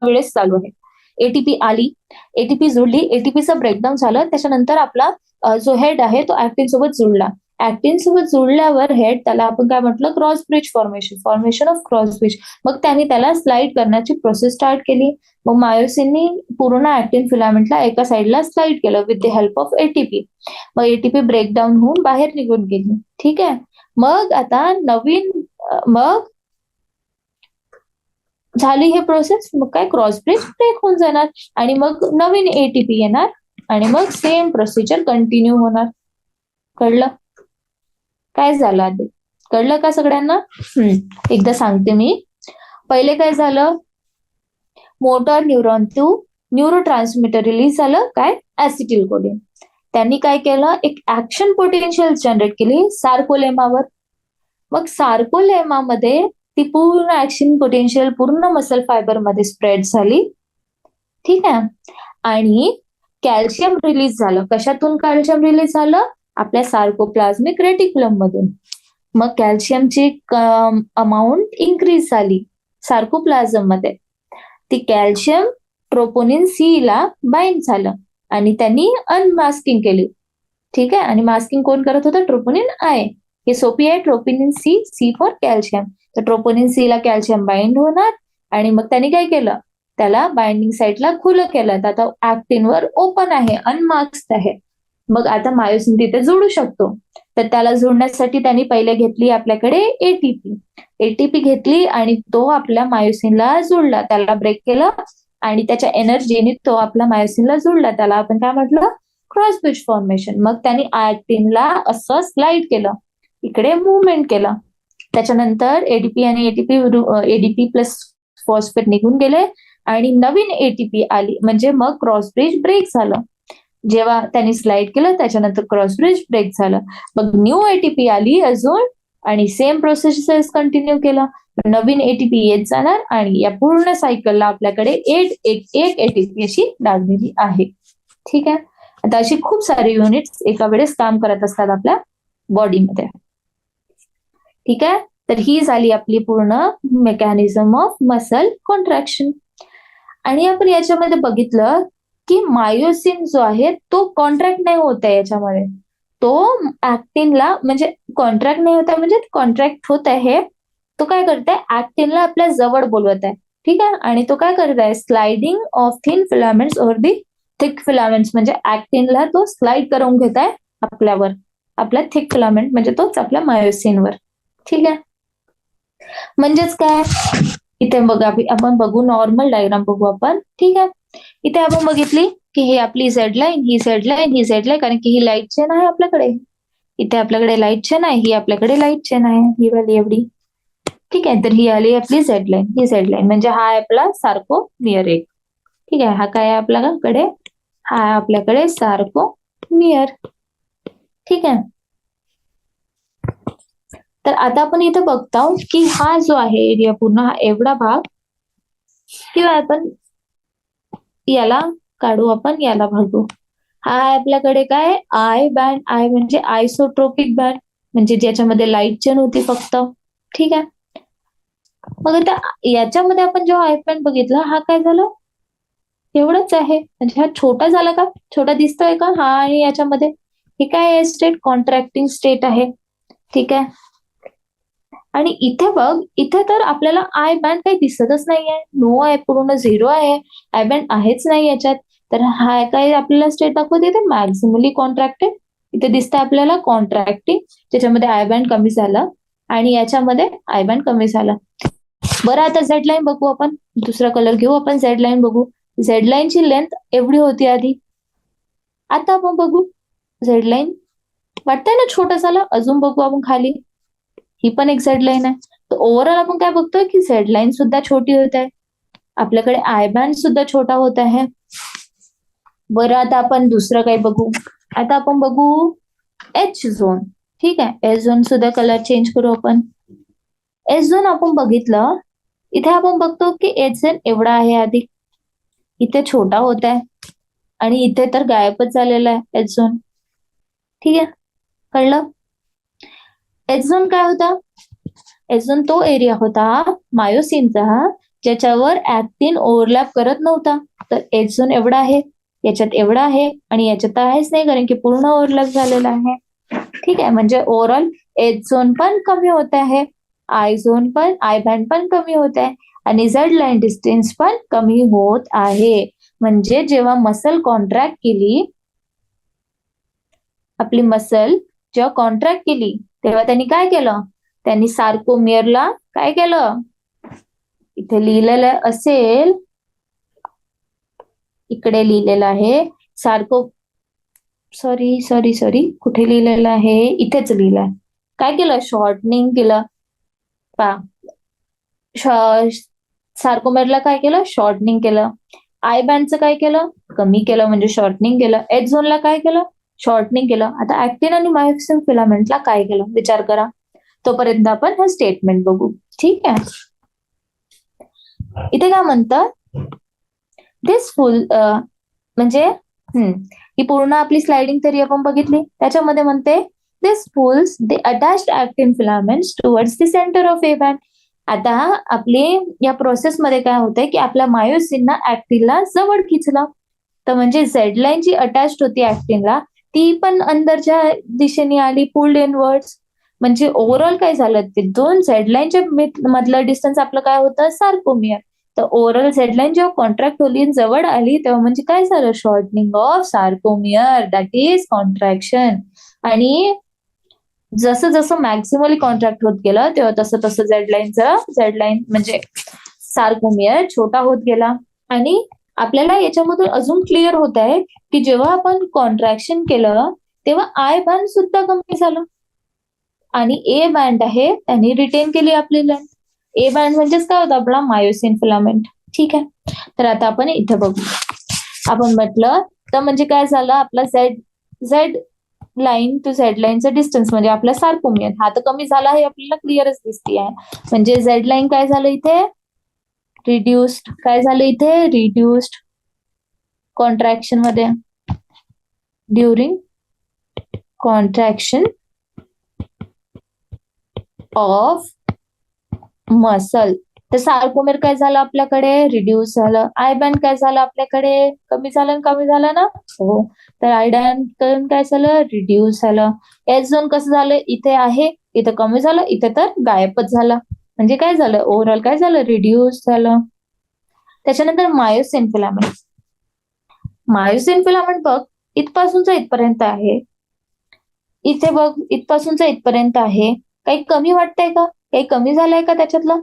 [SPEAKER 1] वेळेस चालू आहे. एटीपी आली, एटीपी जुळली, एटीपीचं ब्रेकडाऊन झालं, त्याच्यानंतर आपला जो हेड आहे तो ऍक्टिन सोबत जुळला. ऍक्टिन सोबत जुळल्यावर हेड, त्याला आपण काय म्हटलं, cross bridge formation of cross bridge. मग त्यांनी त्याला स्लाइड करण्याची प्रोसेस स्टार्ट केली. मग मायोसिननी पूर्ण ऍक्टिन फिलामेंटला एका साइडला स्लाइड केलं with the help of ATP. मग एटीपी ब्रेकडाऊन होऊन बाहेर निघून गेली. ठीक आहे. मग आता मग झाली हे प्रोसेस, मग काय क्रॉस ब्रिज ब्रेक होऊन जाणार आणि मग नवीन एटीपी येणार आणि मग सेम प्रोसिजर कंटिन्यू होणार. कळलं काय झालं आधी, कळलं का सगळ्यांना? एकदा सांगते मी. पहिले काय झालं, motor neuron to neurotransmitter release झालं, काय ऍसिटिल कोलिन. त्यांनी काय केलं, एक ऍक्शन पोटेन्शियल जनरेट केली सार्कोलेमावर. मग सार्कोलेमामध्ये ती पूर्ण ऍक्शन पोटेन्शियल पूर्ण मसल फायबर मध्ये स्प्रेड झाली. ठीक आहे. आणि कॅल्शियम रिलीज झालं. कशातून कॅल्शियम रिलीज झालं, आपल्या सार्कोप्लाझमिक रेटिक्युलम मधून. मग कॅल्शियमची अमाऊंट इन्क्रीज झाली सार्कोप्लाझम मध्ये. ती कॅल्शियम ट्रोपोनिन सी ला बाइंड झालं आणि त्यांनी अनमास्किंग केली. ठीक आहे. आणि मास्किंग कोण करत होतं, ट्रोपोनिन आय. हे सोपी आहे, troponin C, C for calcium. तर ट्रोपोनिन सी ला कॅल्शियम बाइंड होणार आणि मग त्यांनी काय केलं, त्याला बाइंडिंग साईटला खुलं केलं. आता ऍक्टिनवर ओपन आहे, अनमास्क्ड आहे. मग आता मायोसिन तिथे जोडू शकतो. तर त्याला जोडण्यासाठी त्यांनी पहिले घेतली आपल्याकडे एटीपी. एटीपी घेतली आणि तो आपल्या मायोसिनला जोडला, त्याला ब्रेक केलं आणि त्याच्या एनर्जीने तो आपल्या मायोसिनला जोडला. त्याला आपण काय म्हटलं, क्रॉस ब्रिज फॉर्मेशन. मग त्यांनी ऍक्टिनला असं स्लाइड केलं, इकडे मुवमेंट केलं. त्याच्यानंतर एडीपी आणि एडीपी प्लस फॉस्फेट निघून गेले आणि नवीन एटीपी आली, म्हणजे मग क्रॉस ब्रिज ब्रेक झालं. जेव्हा त्यांनी स्लाइड केलं त्याच्यानंतर क्रॉस ब्रिज ब्रेक झालं. मग न्यू एटीपी आली अजून आणि सेम प्रोसेस कंटिन्यू केला. नवीन एटीपी येत जाणार आणि या पूर्ण सायकलला आपल्याकडे एक एटीपी अशी लागलेली आहे. ठीक आहे. आता अशी खूप सारे युनिट्स एका वेळेस काम करत असतात आपल्या बॉडीमध्ये. ठीक आहे. तर ही झाली आपली पूर्ण मेकॅनिझम ऑफ मसल कॉन्ट्रॅक्शन. आणि आपण याच्यामध्ये बघितलं की मायोसिन जो आहे तो कॉन्ट्रॅक्ट नाही होत आहे याच्यामध्ये. तो ऍक्टिनला म्हणजे कॉन्ट्रॅक्ट नाही होत आहे, म्हणजे कॉन्ट्रॅक्ट होत आहे. तो काय करत आहे, ऍक्टिनला आपल्या जवळ बोलवत आहे. ठीक आहे. आणि तो काय करत आहे, sliding of thin filaments over the thick filaments, म्हणजे ऍक्टिनला तो स्लाइड करून घेत आहे आपल्यावर, आपल्या थिक फिलामेंट म्हणजे तोच आपल्या मायोसिनवर. ठीक आहे. म्हणजेच काय, इथे बघा आपण बघू, नॉर्मल डायग्राम बघू आपण. ठीक आहे. इथे आपण बघितली की ही आपली झेड लाईन, ही झेड लाईन, ही झेड लाईन, कारण की ही लाईट चेन आहे आपल्याकडे. इथे आपल्याकडे लाईट चेन आहे, ही आपल्याकडे लाईट चेन आहे, ही वाली एवढी. ठीक आहे. तर ही आली आपली झेड लाईन, ही झेड लाईन म्हणजे हा आहे आपला सार्कोमियर एक. ठीक आहे. हा काय आहे आपल्याकडे, हा आहे आपल्याकडे सार्कोमियर. ठीक आहे. तर आता आपण इथे बघतो की हा जो आहे एरिया पूर्ण, हा एवढा भाग, किंवा आपण याला काढू, आपण याला भागू. हा आहे आपल्याकडे काय, आय बँड. आय म्हणजे आयसोट्रोपिक बँड, म्हणजे ज्याच्यामध्ये लाईट चेन होती फक्त. ठीक आहे. मग आता याच्यामध्ये आपण जेव्हा आय बँड बघितला, हा काय झालं, एवढंच आहे. म्हणजे हा छोटा झाला का, छोटा दिसतोय का, हा आणि याच्यामध्ये हे काय आहे, स्टेट कॉन्ट्रॅक्टिंग स्टेट आहे. ठीक आहे. आणि इथे बघ, इथे तर आपल्याला आय बँड काही दिसतच नाहीये, नो आहे, पूर्ण झिरो आहे, आय बँड आहेच नाही याच्यात. तर हा काय आपल्याला स्टेट दाखवते, इथे मॅक्झिमली कॉन्ट्रॅक्टेड. इथे दिसतं आपल्याला कॉन्ट्रॅक्टिंग, ज्याच्यामध्ये आय बँड कमी झालं आणि याच्यामध्ये आय बँड कमी झालं. बरं, आता झेड लाईन बघू आपण, दुसरा कलर घेऊ आपण, झेड लाईन बघू. झेड लाईनची लेंथ एवढी होती आधी, आता आपण बघू झेड लाईन, वाटतंय ना छोटा झाला. अजून बघू आपण खाली, ही पण एक झेड लाईन आहे. तर ओव्हरऑल आपण काय बघतोय की झेड लाईन सुद्धा छोटी होत आहे, आपल्याकडे आय बँड सुद्धा छोटा होत आहे. बरं, आता आपण दुसरं काही बघू. आता आपण बघू एच झोन. ठीक आहे. एच झोन सुद्धा कलर चेंज करू आपण. एच झोन आपण बघितलं, इथे आपण बघतो की एच झोन एवढा आहे आधी, इथे छोटा होत आहे आणि इथे तर गायबच झालेला आहे एच झोन. ठीक आहे. कळलं. एच झोन काय होता, एच झोन तो एरिया होता मायोसिनचा ज्याच्यावर ऍक्टिन ओव्हरलॅप करत नव्हता. तर एच झोन एवढा आहे, याच्यात एवढा आहे आणि याच्यात आहेच नाही, कारण की पूर्ण ओव्हरलॅप झालेला आहे. ठीक आहे. म्हणजे ओव्हरऑल एच झोन पण कमी होत आहे, आय झोन पण, आय बँड पण कमी होत आहे आणि झेड लाईन डिस्टन्स पण कमी होत आहे. म्हणजे जेव्हा मसल कॉन्ट्रॅक्ट केली, आपली मसल जेव्हा कॉन्ट्रॅक्ट केली, तेव्हा त्यांनी काय केलं, त्यांनी सार्कोमियरला काय केलं, इथे लिहिलेलं असेल, इकडे लिहिलेलं आहे सॉरी कुठे लिहिलेलं आहे, इथेच लिहिलंय. काय केलं, शॉर्टनिंग केलं. सार्कोमेरला काय केलं, शॉर्टनिंग केलं. आय बँडचं काय केलं, कमी केलं, म्हणजे शॉर्टनिंग केलं. एच झोनला काय केलं, शॉर्टनिंग केलं. आता ऍक्टिन आणि मायोसिन फिलामेंटला काय केलं, विचार करा. तोपर्यंत आपण हे स्टेटमेंट बघू. ठीक आहे. इथे काय म्हणतात, दिस फुल म्हणजे ही पूर्ण आपली स्लाइडिंग थेरी आपण बघितली. त्याच्यामध्ये म्हणते this pulls the attached actin filaments towards the centre of A band. आता आपले या प्रोसेसमध्ये काय होतंय की आपल्या मायोसिनना ऍक्टिनला जवळ खिचलं. तर म्हणजे झेड लाईन जी अटॅच्ड होती ऍक्टिनला, ती पण अंदरच्या दिशेने आली, पुल्ड इनवर्ड्स. म्हणजे ओव्हरऑल काय झालं, ते दोन झेड लाईनच्या मधलं डिस्टन्स आपलं काय होतं, सार्कोमियर. तर ओव्हरऑल झेड लाईन जेव्हा कॉन्ट्रॅक्ट होली जवळ आली, तेव्हा म्हणजे काय झालं, shortening of sarcomere, that is contraction. आणि जसं जसं मॅक्झिमली कॉन्ट्रॅक्ट होत गेलं, तेव्हा तसं तसं झेड लाईन म्हणजे सार्कोमियर छोटा होत गेला. आणि आपल्याला याच्यामधून अजून क्लिअर होत आहे की जेव्हा आपण कॉन्ट्रॅक्शन केलं, तेव्हा आय बँड सुद्धा कमी झालं आणि ए बँड आहे त्यांनी रिटेन केली आपली लेंथ. ए बँड म्हणजेच काय होतं आपला मायोसिन फिलामेंट. ठीक आहे, तर आता आपण इथे बघू. आपण म्हटलं तर म्हणजे काय झालं, आपला झेड लाईन टू झेड लाईनचं डिस्टन्स म्हणजे आपला सारकोमियर हा तर कमी झाला हे आपल्याला क्लिअरच दिसते आहे. म्हणजे झेड लाईन काय झालं इथे रिड्युस्ड, काय झालं इथे रिड्युस्ड कॉन्ट्रॅक्शन मध्ये ड्युरिंग कॉन्ट्रॅक्शन ऑफ मसल. तर सार्कोमेर काय झालं आपल्याकडे रिड्यूस झालं. आय बँड काय झालं आपल्याकडे कमी झालं ना. हो, तर आय बँड काय झालं रिड्यूस झालं. एस झोन कसं झालं इथे आहे, इथे कमी झालं, इथे तर गायबच झालं. म्हणजे काय झालं ओव्हरऑल काय झालं रिड्यूस झालं. त्याच्यानंतर मायोसिन फिलामेंट. मायोसिन फिलामेंट बघ इथपासूनचा इथपर्यंत आहे, इथे बघ इथपासूनचा इथपर्यंत आहे. काही कमी वाटतंय का, काही कमी झालंय का त्याच्यातलं.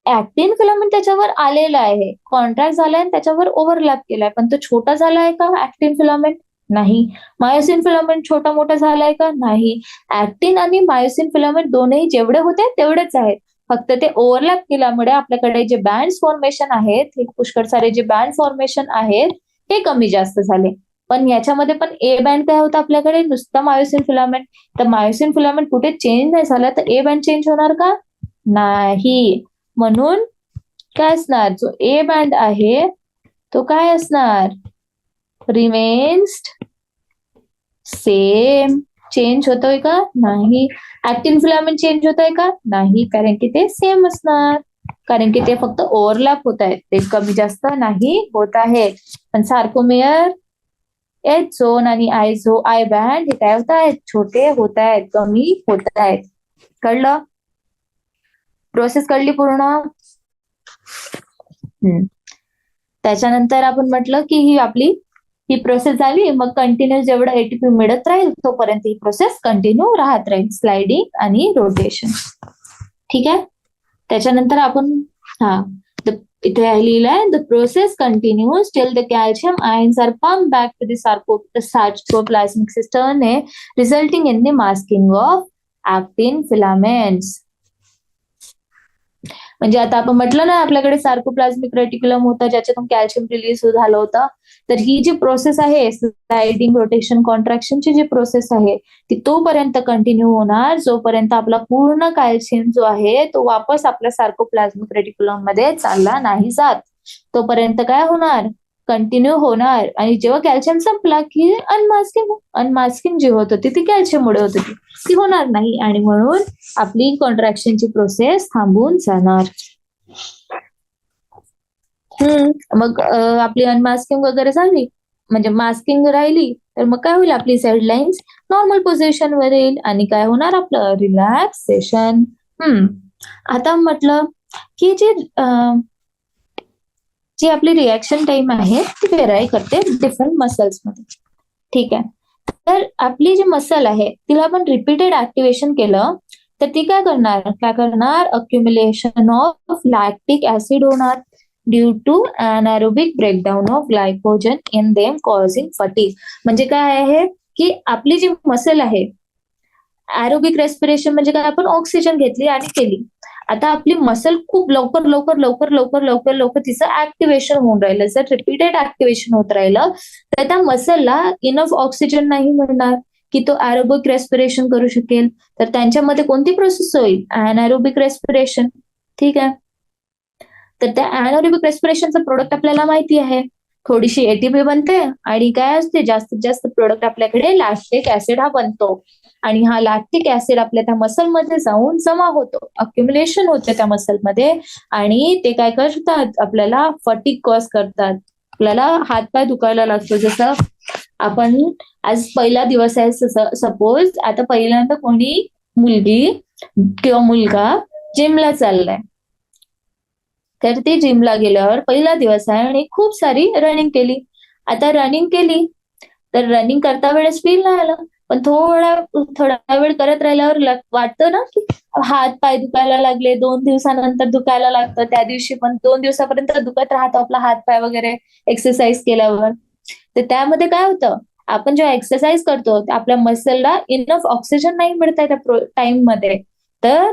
[SPEAKER 1] ऍक्टिन फिलामेंट त्याच्यावर आलेला आहे, कॉन्ट्रॅक्ट झालाय आणि त्याच्यावर ओव्हरलॅप केलाय, पण तो छोटा झालाय का ऍक्टिन फिलामेंट नाही. मायोसिन फिलामेंट छोटा मोठा झालाय का नाही. ऍक्टिन आणि मायोसिन फिलामेंट दोनही जेवढे होते तेवढेच आहेत, फक्त ते ओव्हरलॅप केल्यामुळे आपल्याकडे जे बँड फॉर्मेशन आहेत, हे पुष्कळ सारे जे बँड फॉर्मेशन आहेत हे कमी जास्त झाले. पण याच्यामध्ये पण ए बँड काय होता आपल्याकडे नुसता मायोसिन फिलामेंट. तर मायोसिन फिलामेंट कुठे चेंज नाही झाला तर ए बँड चेंज होणार का नाही. म्हणून काय असणार जो ए बँड आहे तो काय असणार रिमेन्स सेम. चेंज होतोय का नाही. ऍक्टिन फिलामेंट चेंज होतोय का नाही, कारण की ते सेम असणार, कारण की ते फक्त ओव्हरलॅप होत आहेत, ते कमी जास्त नाही होत आहेत. पण सार्कोमेयर एच झोन आणि आय बँड हे काय होत आहेत छोटे होत आहेत, कमी होत आहेत. कळलं, प्रोसेस कळली पूर्ण. त्याच्यानंतर आपण म्हटलं की ही प्रोसेस झाली, मग कंटिन्यू जेवढं एटीपी मिळत राहील तोपर्यंत ही प्रोसेस कंटिन्यू राहत राहील, स्लायडिंग आणि रोटेशन. ठीक आहे, त्याच्यानंतर आपण इथे लिहिलंय the process continues till the calcium ions are pump back to the sarcoplasmic system resulting in the masking of actin filaments. म्हणजे आता आपण म्हटलं ना आपल्याकडे सार्कोप्लाझ्मिक रेटिक्युलम होता ज्याच्यातून कॅल्शियम रिलीज झालं होतं, तर ही जी प्रोसेस आहे स्लायडिंग रोटेशन कॉन्ट्रॅक्शनची जी प्रोसेस आहे ती तोपर्यंत कंटिन्यू होणार जोपर्यंत आपला पूर्ण कॅल्शियम जो आहे तो वापस आपल्या सार्कोप्लाझ्मिक रेटिक्युलम मध्ये चालला नाही जात, तोपर्यंत काय होणार कंटिन्यू होणार. आणि जेव्हा कॅल्शियम संपला की अनमास्किंग जी होत होती ती कॅल्शियममुळे होत होती, ती होणार नाही आणि म्हणून आपली कॉन्ट्रॅक्शनची प्रोसेस थांबून जाणार. मग आपली अनमास्किंग वगैरे झाली म्हणजे मास्किंग राहिली तर मग काय होईल आपली साईड लाईन्स नॉर्मल पोझिशन वर येईल आणि काय होणार आपलं रिलॅक्सेशन. आता म्हटलं की जी आपली रिॲक्शन टाइम आहे ती व्हेराय करते डिफरंट मसल्स मध्ये. ठीक आहे, तर आपली जी मसल आहे तिला आपण रिपीटेड ऍक्टिव्हेशन केलं तर ती काय करणार अक्युमुलेशन ऑफ लॅक्टिक ऍसिड होणार due to anaerobic breakdown of glycogen in them causing fatigue. म्हणजे काय आहे की आपली जी मसल आहे ऍरोबिक रेस्पिरेशन म्हणजे काय आपण ऑक्सिजन घेतली आणि केली, आता आपली मसल खूप लवकर लवकर लवकर लवकर लवकर लवकर तिचं ऍक्टिव्हेशन होऊन राहिलं. जर रिपीटेड ऍक्टिव्हेशन होत राहिलं तर त्या मसलला इनफ ऑक्सिजन नाही मिळणार की तो ऍरोबिक रेस्पिरेशन करू शकेल, तर त्यांच्यामध्ये कोणती प्रोसेस होईल anaerobic रेस्पिरेशन. ठीक आहे, तर त्या anaerobic रेस्पिरेशनचं प्रोडक्ट आपल्याला माहिती आहे, थोडीशी एटीपी बनते आणि काय असते जास्तीत जास्त प्रोडक्ट आपल्याकडे लॅक्टिक ऍसिड हा बनतो आणि हा लॅक्टिक ऍसिड आपल्या त्या मसलमध्ये जाऊन जमा होतो, अक्युमुलेशन होते त्या मसलमध्ये आणि ते काय करतात आपल्याला फटीग कॉज करतात, आपल्याला हातपाय दुखायला लागतो. जसं आपण आज पहिला दिवस आहे सपोज, आता पहिल्यांदा कोणी मुलगी किंवा मुलगा जिमला चाललाय तर ती जिमला गेल्यावर पहिला दिवस आहे आणि खूप सारी रनिंग केली. आता रनिंग केली तर रनिंग करता वेळेस फील नाही आलं, पण थोडा वेळ करत राहिल्यावर वाटतं ना की हात पाय दुखायला लागले, 2 दिवसानंतर दुखायला लागतं, त्या दिवशी पण 2 दिवसापर्यंत दुखत राहतो आपला हात पाय वगैरे एक्सरसाइज केल्यावर. तर त्यामध्ये काय होतं आपण जेव्हा एक्सरसाइज करतो आपल्या मसलला इनफ ऑक्सिजन नाही मिळत आहे त्या टाइम मध्ये, तर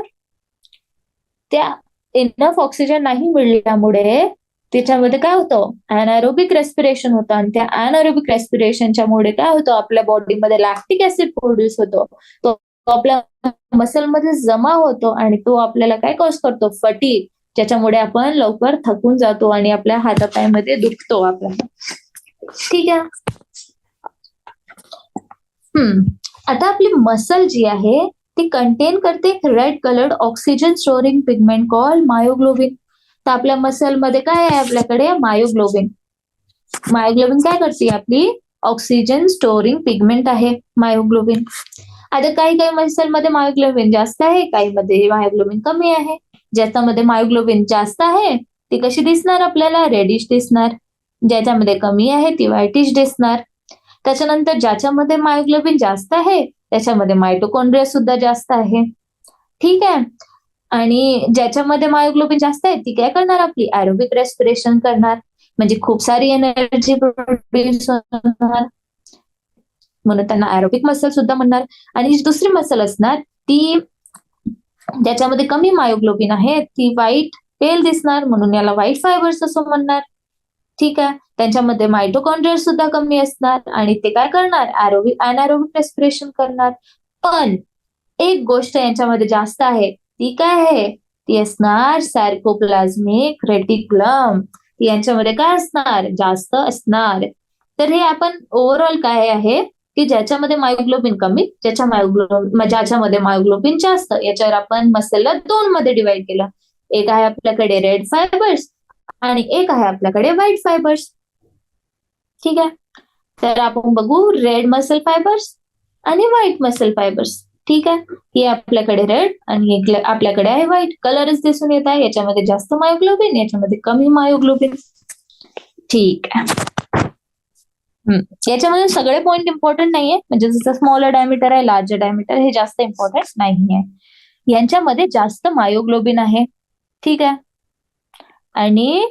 [SPEAKER 1] त्या इनफ ऑक्सिजन नाही मिळाल्यामुळे त्याच्यामध्ये काय होतं, अनारोबिक रेस्पिरेशन होतं. आणि त्या अनारोबिक रेस्पिरेशनच्या मुळे काय होतं, आपल्या बॉडीमध्ये लॅक्टिक ऍसिड प्रोड्यूस होतो. तो आपल्या मसलमध्ये जमा होतो आणि तो आपल्याला काय कॉज करतो, फटीग, ज्याच्यामुळे आपण लवकर थकून जातो आणि आपल्या हातापायामध्ये दुखतो आपल्याला. ठीक आहे. आता आपली मसल जी आहे ती कंटेन करते red coloured oxygen storing pigment call myoglobin. तर आपल्या मसलमध्ये काय आहे, आपल्याकडे मायोग्लोबिन. मायोग्लोबिन काय करते, आपली ऑक्सिजन स्टोरिंग पिगमेंट आहे मायोग्लोबिन. आता काही काही मसलमध्ये मायोग्लोबिन जास्त आहे, काही मध्ये मायोग्लोबिन कमी आहे. ज्याच्यामध्ये मायोग्लोबिन जास्त आहे ती कशी दिसणार, आपल्याला रेडिश दिसणार. ज्याच्यामध्ये कमी आहे ती व्हाईटिश दिसणार. त्याच्यानंतर ज्याच्यामध्ये मायोग्लोबिन जास्त आहे त्याच्यामध्ये मायटोकॉन्ड्रिया सुद्धा जास्त आहे. ठीक आहे. आणि ज्याच्यामध्ये मायोग्लोबिन जास्त आहे ती काय करणार, आपली ऍरोबिक रेस्पिरेशन करणार, म्हणजे खूप सारी एनर्जी प्रोड्यूस होणार, म्हणून त्यांना ऍरोबिक मसल सुद्धा म्हणणार. आणि जी दुसरी मसल असणार ती ज्याच्यामध्ये कमी मायोग्लोबिन आहे ती व्हाईट पेल दिसणार, म्हणून याला व्हाईट फायबर्स असं म्हणणार. ठीक आहे. त्यांच्यामध्ये मायटोकॉन्ड्रिया सुद्धा कमी असणार आणि ते काय करणार, अनारोबिक रेस्पिरेशन करणार. पण एक गोष्ट यांच्यामध्ये जास्त आहे ती काय आहे, ती असणार सार्कोप्लाझ्मिक रेटिक्युलम. ती यांच्यामध्ये काय असणार, जास्त असणार. तर हे आपण ओव्हरऑल काय आहे की ज्याच्यामध्ये मायोग्लोबिन कमी, ज्याच्यामध्ये मायोग्लोबिन जास्त, याच्यावर आपण मसलला 2 मध्ये डिवाइड केलं. एक आहे आपल्याकडे रेड फायबर्स आणि एक आहे आपल्याकडे व्हाईट फायबर्स. ठीक आहे. तर आपण बघू रेड मसल फायबर्स आणि व्हाईट मसल फायबर्स. ठीक आहे. ही आपल्याकडे रेड आणि आपल्याकडे आहे व्हाईट. कलरच दिसून येत आहे, याच्यामध्ये जास्त मायोग्लोबिन, याच्यामध्ये कमी मायोग्लोबिन. ठीक आहे. याच्यामध्ये सगळे पॉइंट इम्पॉर्टंट नाहीये, म्हणजे जसं स्मॉलर डायमीटर आहे, लार्जर डायमीटर, हे जास्त इम्पॉर्टंट नाहीये. यांच्यामध्ये जास्त मायोग्लोबिन आहे. ठीक आहे. आणि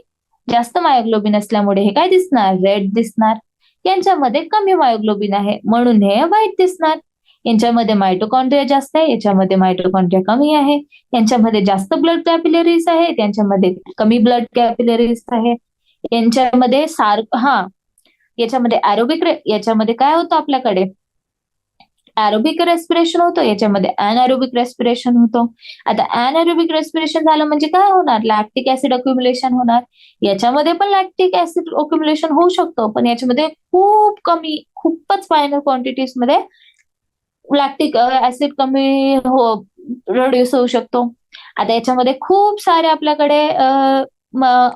[SPEAKER 1] जास्त मायोग्लोबिन असल्यामुळे हे काय दिसणार, रेड दिसणार. यांच्यामध्ये कमी मायोग्लोबिन आहे म्हणून हे व्हाईट दिसणार. यांच्यामध्ये मायटोकॉन्ड्रिया जास्त आहे, याच्यामध्ये मायटोकॉन्ड्रिया कमी आहे. यांच्यामध्ये जास्त ब्लड कॅपिलरीज आहे, त्यांच्यामध्ये कमी ब्लड कॅपिलरीज आहे. यांच्यामध्ये याच्यामध्ये याच्यामध्ये काय होतं, आपल्याकडे ऍरोबिक रेस्पिरेशन होतं, याच्यामध्ये अनएरोबिक रेस्पिरेशन होतं. आता अनएरोबिक रेस्पिरेशन झालं म्हणजे काय होणार, लॅक्टिक ऍसिड अक्युम्युलेशन होणार. याच्यामध्ये पण लॅक्टिक ऍसिड अक्युम्युलेशन होऊ शकतं, पण याच्यामध्ये खूप कमी, खूपच फायनल क्वांटिटीज मध्ये लॅक्टिक ऍसिड कमी प्रोड्यूस होऊ शकतो. आता याच्यामध्ये खूप सारे आपल्याकडे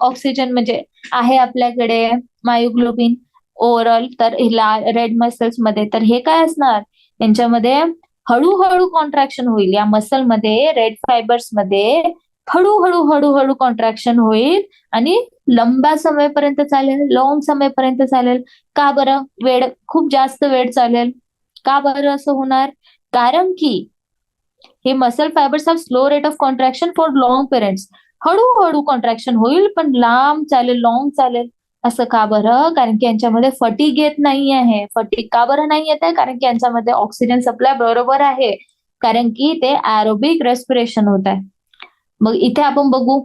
[SPEAKER 1] ऑक्सिजन म्हणजे आहे आपल्याकडे मायोग्लोबिन ओव्हरऑल. तर रेड मसल्स मध्ये तर हे काय असणार, यांच्यामध्ये हळूहळू कॉन्ट्रॅक्शन होईल. या मसलमध्ये रेड फायबर्स मध्ये हळूहळू हळूहळू कॉन्ट्रॅक्शन होईल आणि लंबा समयपर्यंत चालेल, लॉंग समयपर्यंत चालेल. का बरं, खूप जास्त वेळ चालेल. का बरं असं होणार, कारण की हे muscle fibres have slow rate of contraction for long periods. हळूहळू कॉन्ट्रॅक्शन होईल पण लांब चालेल, लॉंग चालेल. असं का बरं, कारण की यांच्यामध्ये फटीग येत नाही आहे. फटीग का बरं नाही येत आहे, कारण की यांच्यामध्ये ऑक्सिजन सप्लाय बरोबर आहे, कारण की ते ऍरोबिक रेस्पिरेशन होत आहे. मग इथे आपण बघू,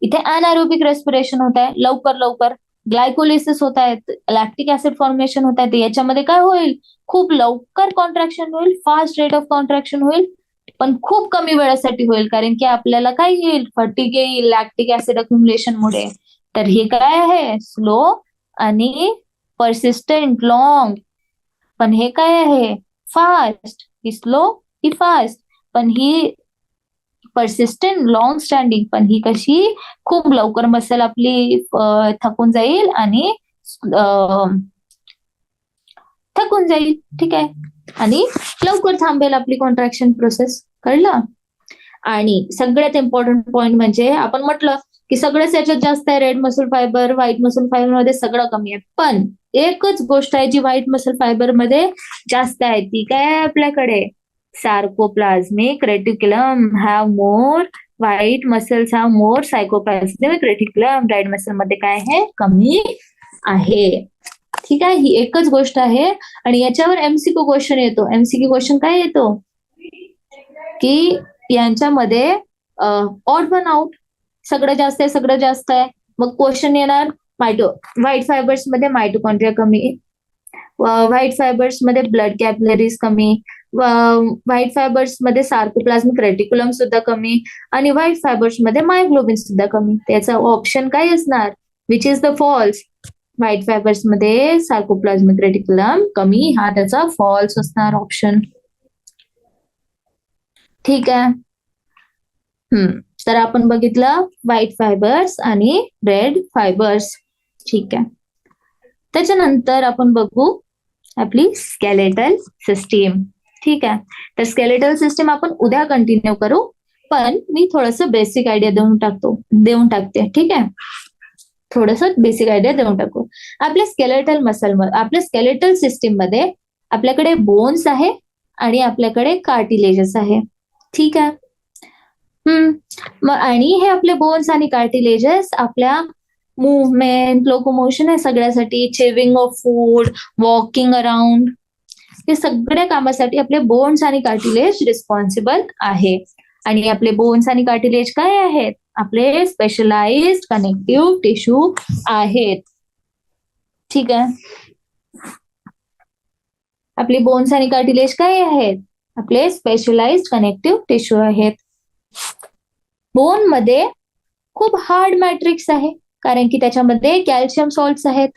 [SPEAKER 1] इथे अनएरोबिक रेस्पिरेशन होत आहे, लवकर लवकर ग्लायकोलिसिस होत आहेत, लॅक्टिक ऍसिड फॉर्मेशन होत आहे. याच्यामध्ये काय होईल, खूप लवकर कॉन्ट्रॅक्शन होईल, फास्ट रेट ऑफ कॉन्ट्रॅक्शन होईल, पण खूप कमी वेळासाठी होईल, कारण की आपल्याला काय येईल, फटीग येईल लॅक्टिक ऍसिड अक्युम्युलेशन मुळे. तर हे काय आहे, स्लो आणि परसिस्टंट लॉंग. पण हे काय आहे, फास्ट. ही स्लो, ही फास्ट. पण ही परसिस्टंट लॉंग स्टँडिंग, पण ही कशी, खूप लवकर मसल आपली थकून जाईल आणि थकून जाईल. ठीक आहे. आणि लवकर थांबेल आपली कॉन्ट्रॅक्शन प्रोसेस. कळलं. आणि सगळ्यात इम्पॉर्टंट पॉइंट म्हणजे आपण म्हटलं की सगळंच याच्यात जास्त आहे, red muscle fibre, white muscle fibre मध्ये सगळं कमी आहे. पण एकच गोष्ट आहे जी व्हाईट मसल फायबर मध्ये जास्त आहे, ती काय आहे आपल्याकडे, sarcoplasmic reticulum have more, white muscles have more sarcoplasmic reticulum. Red muscle मध्ये काय आहे, कमी आहे. ठीक आहे. ही एकच गोष्ट आहे. आणि याच्यावर एमसीक्यू क्वेश्चन येतो. एमसीक्यू क्वेश्चन काय येतो की यांच्यामध्ये ऑड वन आउट, सगळं जास्त आहे सगळं जास्त आहे. मग क्वेश्चन येणार व्हाईट फायबर्स मध्ये मायटोकॉन्ड्रिया कमी, व्हाईट फायबर्स मध्ये ब्लड कॅपिलरीज कमी, व्हाईट फायबर्स मध्ये सार्कोप्लाझ्मिक रेटिक्युलम सुद्धा कमी, आणि व्हाईट फायबर्स मध्ये मायोग्लोबिन सुद्धा कमी. त्याचा ऑप्शन काय असणार? Which is the false? White fibres मध्ये सार्कोप्लाझ्मिक रेटिक्युलम कमी, हा त्याचा फॉल्स असणार ऑप्शन. ठीक आहे. तर आपण बघितलं व्हाईट फायबर्स आणि रेड फायबर्स. ठीक आहे. त्याच्यानंतर आपण बघू आपली स्केलेटल सिस्टीम. ठीक आहे. तर स्केलेटल सिस्टीम आपण उद्या कंटिन्यू करू, पण मी थोडंसं बेसिक आयडिया देऊन टाकते. ठीक आहे. थोडंसं बेसिक आयडिया देऊन टाकू. आपल्या स्केलेटल सिस्टीम मध्ये आपल्याकडे बोन्स आहे आणि आपल्याकडे कार्टिलेजेस आहे. ठीक आहे. आणि हे आपले बोन्स आणि कार्टिलेजेस आपल्या मूवमेंट, लोकोमोशन आहे सगळ्यासाठी, chewing of food, walking around, हे सगळ्या कामासाठी आपले बोन्स आणि कार्टिलेज रिस्पॉन्सिबल आहे. आणि आपले बोन्स आणि कार्टिलेज काय आहेत? आपले स्पेशलाइज्ड कनेक्टिव्ह टिश्यू आहेत. ठीक आहे. आपले बोन्स आणि कार्टिलेज काय आहेत? आपले स्पेशलाइज्ड कनेक्टिव्ह टिश्यू आहेत. बोन मध्ये खूप हार्ड मॅट्रिक्स आहे, कारण की त्याच्यामध्ये कॅल्शियम सॉल्ट्स आहेत.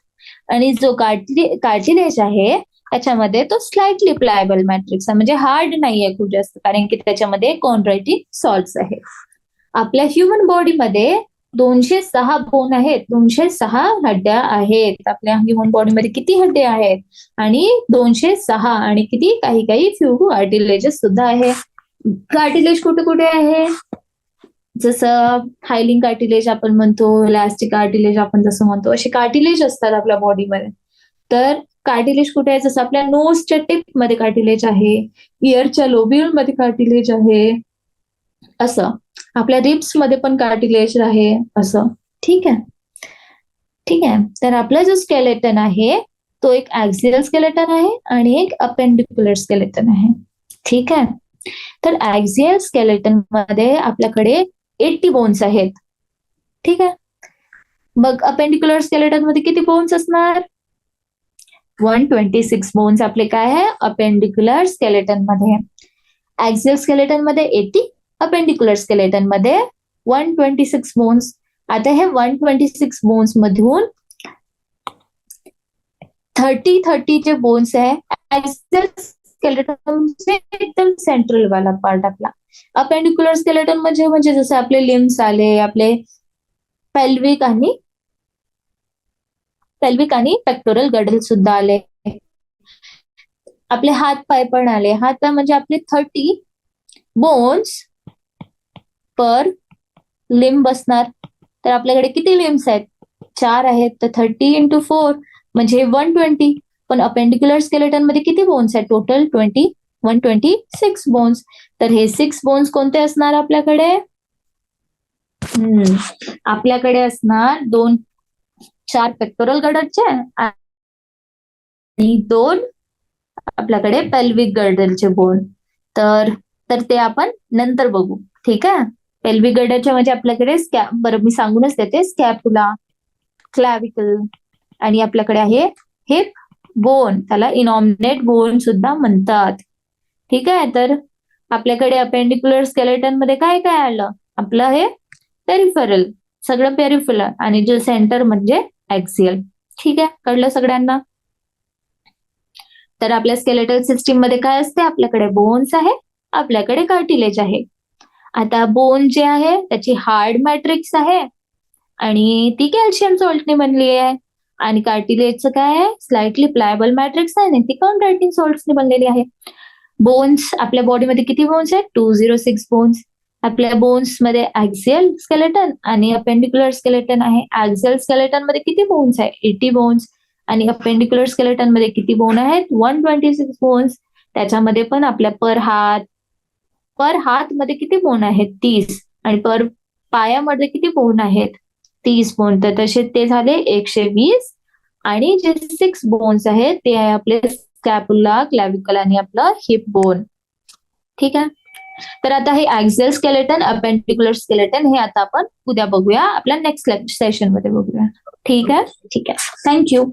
[SPEAKER 1] आणि जो कार्टिलेज आहे त्याच्यामध्ये तो स्लाइटली प्लायबल मॅट्रिक्स आहे, म्हणजे हार्ड नाहीये खूप जास्त, कारण की त्याच्यामध्ये कॉन्ड्रायटिन सॉल्ट्स आहे. आपल्या ह्युमन बॉडीमध्ये 206 बोन आहेत, 206 हड्ड्या आहेत. आपल्या ह्युमन बॉडीमध्ये किती हड्ड्या आहेत? आणि 206, आणि किती काही फ्यू कार्टिलेजेस सुद्धा आहे. कार्टिलेज कुठे कुठे आहे? जसं हायलिंग कार्टिलेज आपण म्हणतो, इलास्टिक कार्टिलेज आपण जसं म्हणतो, असे कार्टिलेज असतात आपल्या बॉडीमध्ये. तर कार्टिलेज कुठे आहे? जसं आपल्या नोजच्या टिप मध्ये कार्टिलेज आहे, इयरच्या लोब्युल मध्ये कार्टिलेज आहे, असं आपल्या रिब्स मध्ये पण कार्टिलेज आहे, असं. ठीक आहे. ठीक आहे. तर आपला जो स्केलेटन आहे तो एक ऍक्सियल स्केलेटन आहे आणि एक अपेंडिक्युलर स्केलेटन आहे. ठीक आहे. तर ऍक्सियल स्केलेटन मध्ये आपल्याकडे 80 बोन्स आहेत. ठीक आहे. मग अपेंडिक्युलर स्केलेटन मध्ये किती बोन्स असणार? 126 बोन्स आपले काय आहे? अपेंडिक्युलर स्केलेटन मध्ये. ऍक्सियल स्केलेटन मध्ये 80, अपेंडिक्युलर स्केलेटन मध्ये 126 बोन्स. आता हे 126 बोन्स मधून 30 जे बोन्स आहे ऍक्सियल स्केलेटन एकदम सेंट्रल वाला पार्ट आपला. अपेंडिक्युलर स्केलेटन म्हणजे जसं आपले लिम्स आले, आपले पेल्विक आणि पेक्टोरल गडल सुद्धा आले, आपले हात पाय पण आले. हात म्हणजे आपले 30 बोन्स पर लिम्ब बसणार. तर आपल्याकडे किती लिम्स आहेत? 4 आहेत. तर 30 × 4 म्हणजे 120. पण अपेंडिक्युलर स्केलेटन मध्ये किती बोन्स आहेत? Total 126 bones. तर हे 6 बोन्स कोणते असणार आपल्याकडे? आपल्याकडे असणार 4 पेक्टोरल गडरचे आणि 2 आपल्याकडे पेल्विक गर्डलचे बोन. तर ते आपण नंतर बघू. ठीक आहे. पेल्विक गर्डरचे म्हणजे आपल्याकडे बरं मी सांगूनच देते, स्कॅपुला, क्लॅविकल, आणि आपल्याकडे आहे हिप बोन, त्याला इनॉमिनेट बोन सुद्धा म्हणतात. ठीक आहे. तर आपल्याकडे अपेंडिक्युलर स्केलेटन मध्ये काय काय आलं? आपलं हे पेरिफेरल, सगळं पेरिफेरल, आणि जो सेंटर म्हणजे ऍक्सियल. ठीक आहे. कळलं सगळ्यांना? तर आपल्या स्केलेटल सिस्टीम मध्ये काय असते? आपल्याकडे बोन्स आहे, आपल्याकडे कार्टिलेज आहे. आता बोन जे आहे त्याची हार्ड मॅट्रिक्स आहे आणि ती कॅल्शियम सॉल्टने बनली आहे. आणि कार्टिलेजचं काय आहे? स्लाइटली प्लायबल मॅट्रिक्स आहे आणि ती कॉन्ड्रायटिन सॉल्ट्सने बनलेली आहे. बोन्स आपल्या बॉडीमध्ये किती बोन्स आहेत? 206 बोन्स. आपल्या बोन्स मध्ये ऍक्सियल स्केलेटन आणि अपेंडिक्युलर स्केलेटन आहे. ऍक्सियल स्केलेटन मध्ये किती बोन्स आहे? 80 बोन्स. आणि अपेंडिक्युलर स्केलेटन मध्ये किती बोन आहेत? 126 बोन्स. त्याच्यामध्ये पण आपल्या पर हात मध्ये किती बोन आहेत? 30. आणि पर पायामध्ये किती बोन आहेत? 30 बोन. तर तसे ते झाले 120. आणि जे 6 बोन्स आहेत ते आहे आपले स्कॅपुला, क्लॅविकल आणि आपलं हिप बोन. ठीक आहे. तर आता हे ऍक्झियल स्केलेटन, अपेंडिक्युलर स्केलेटन हे आता आपण उद्या बघूया, आपल्या नेक्स्ट सेशन मध्ये बघूया. ठीक आहे. थँक्यू.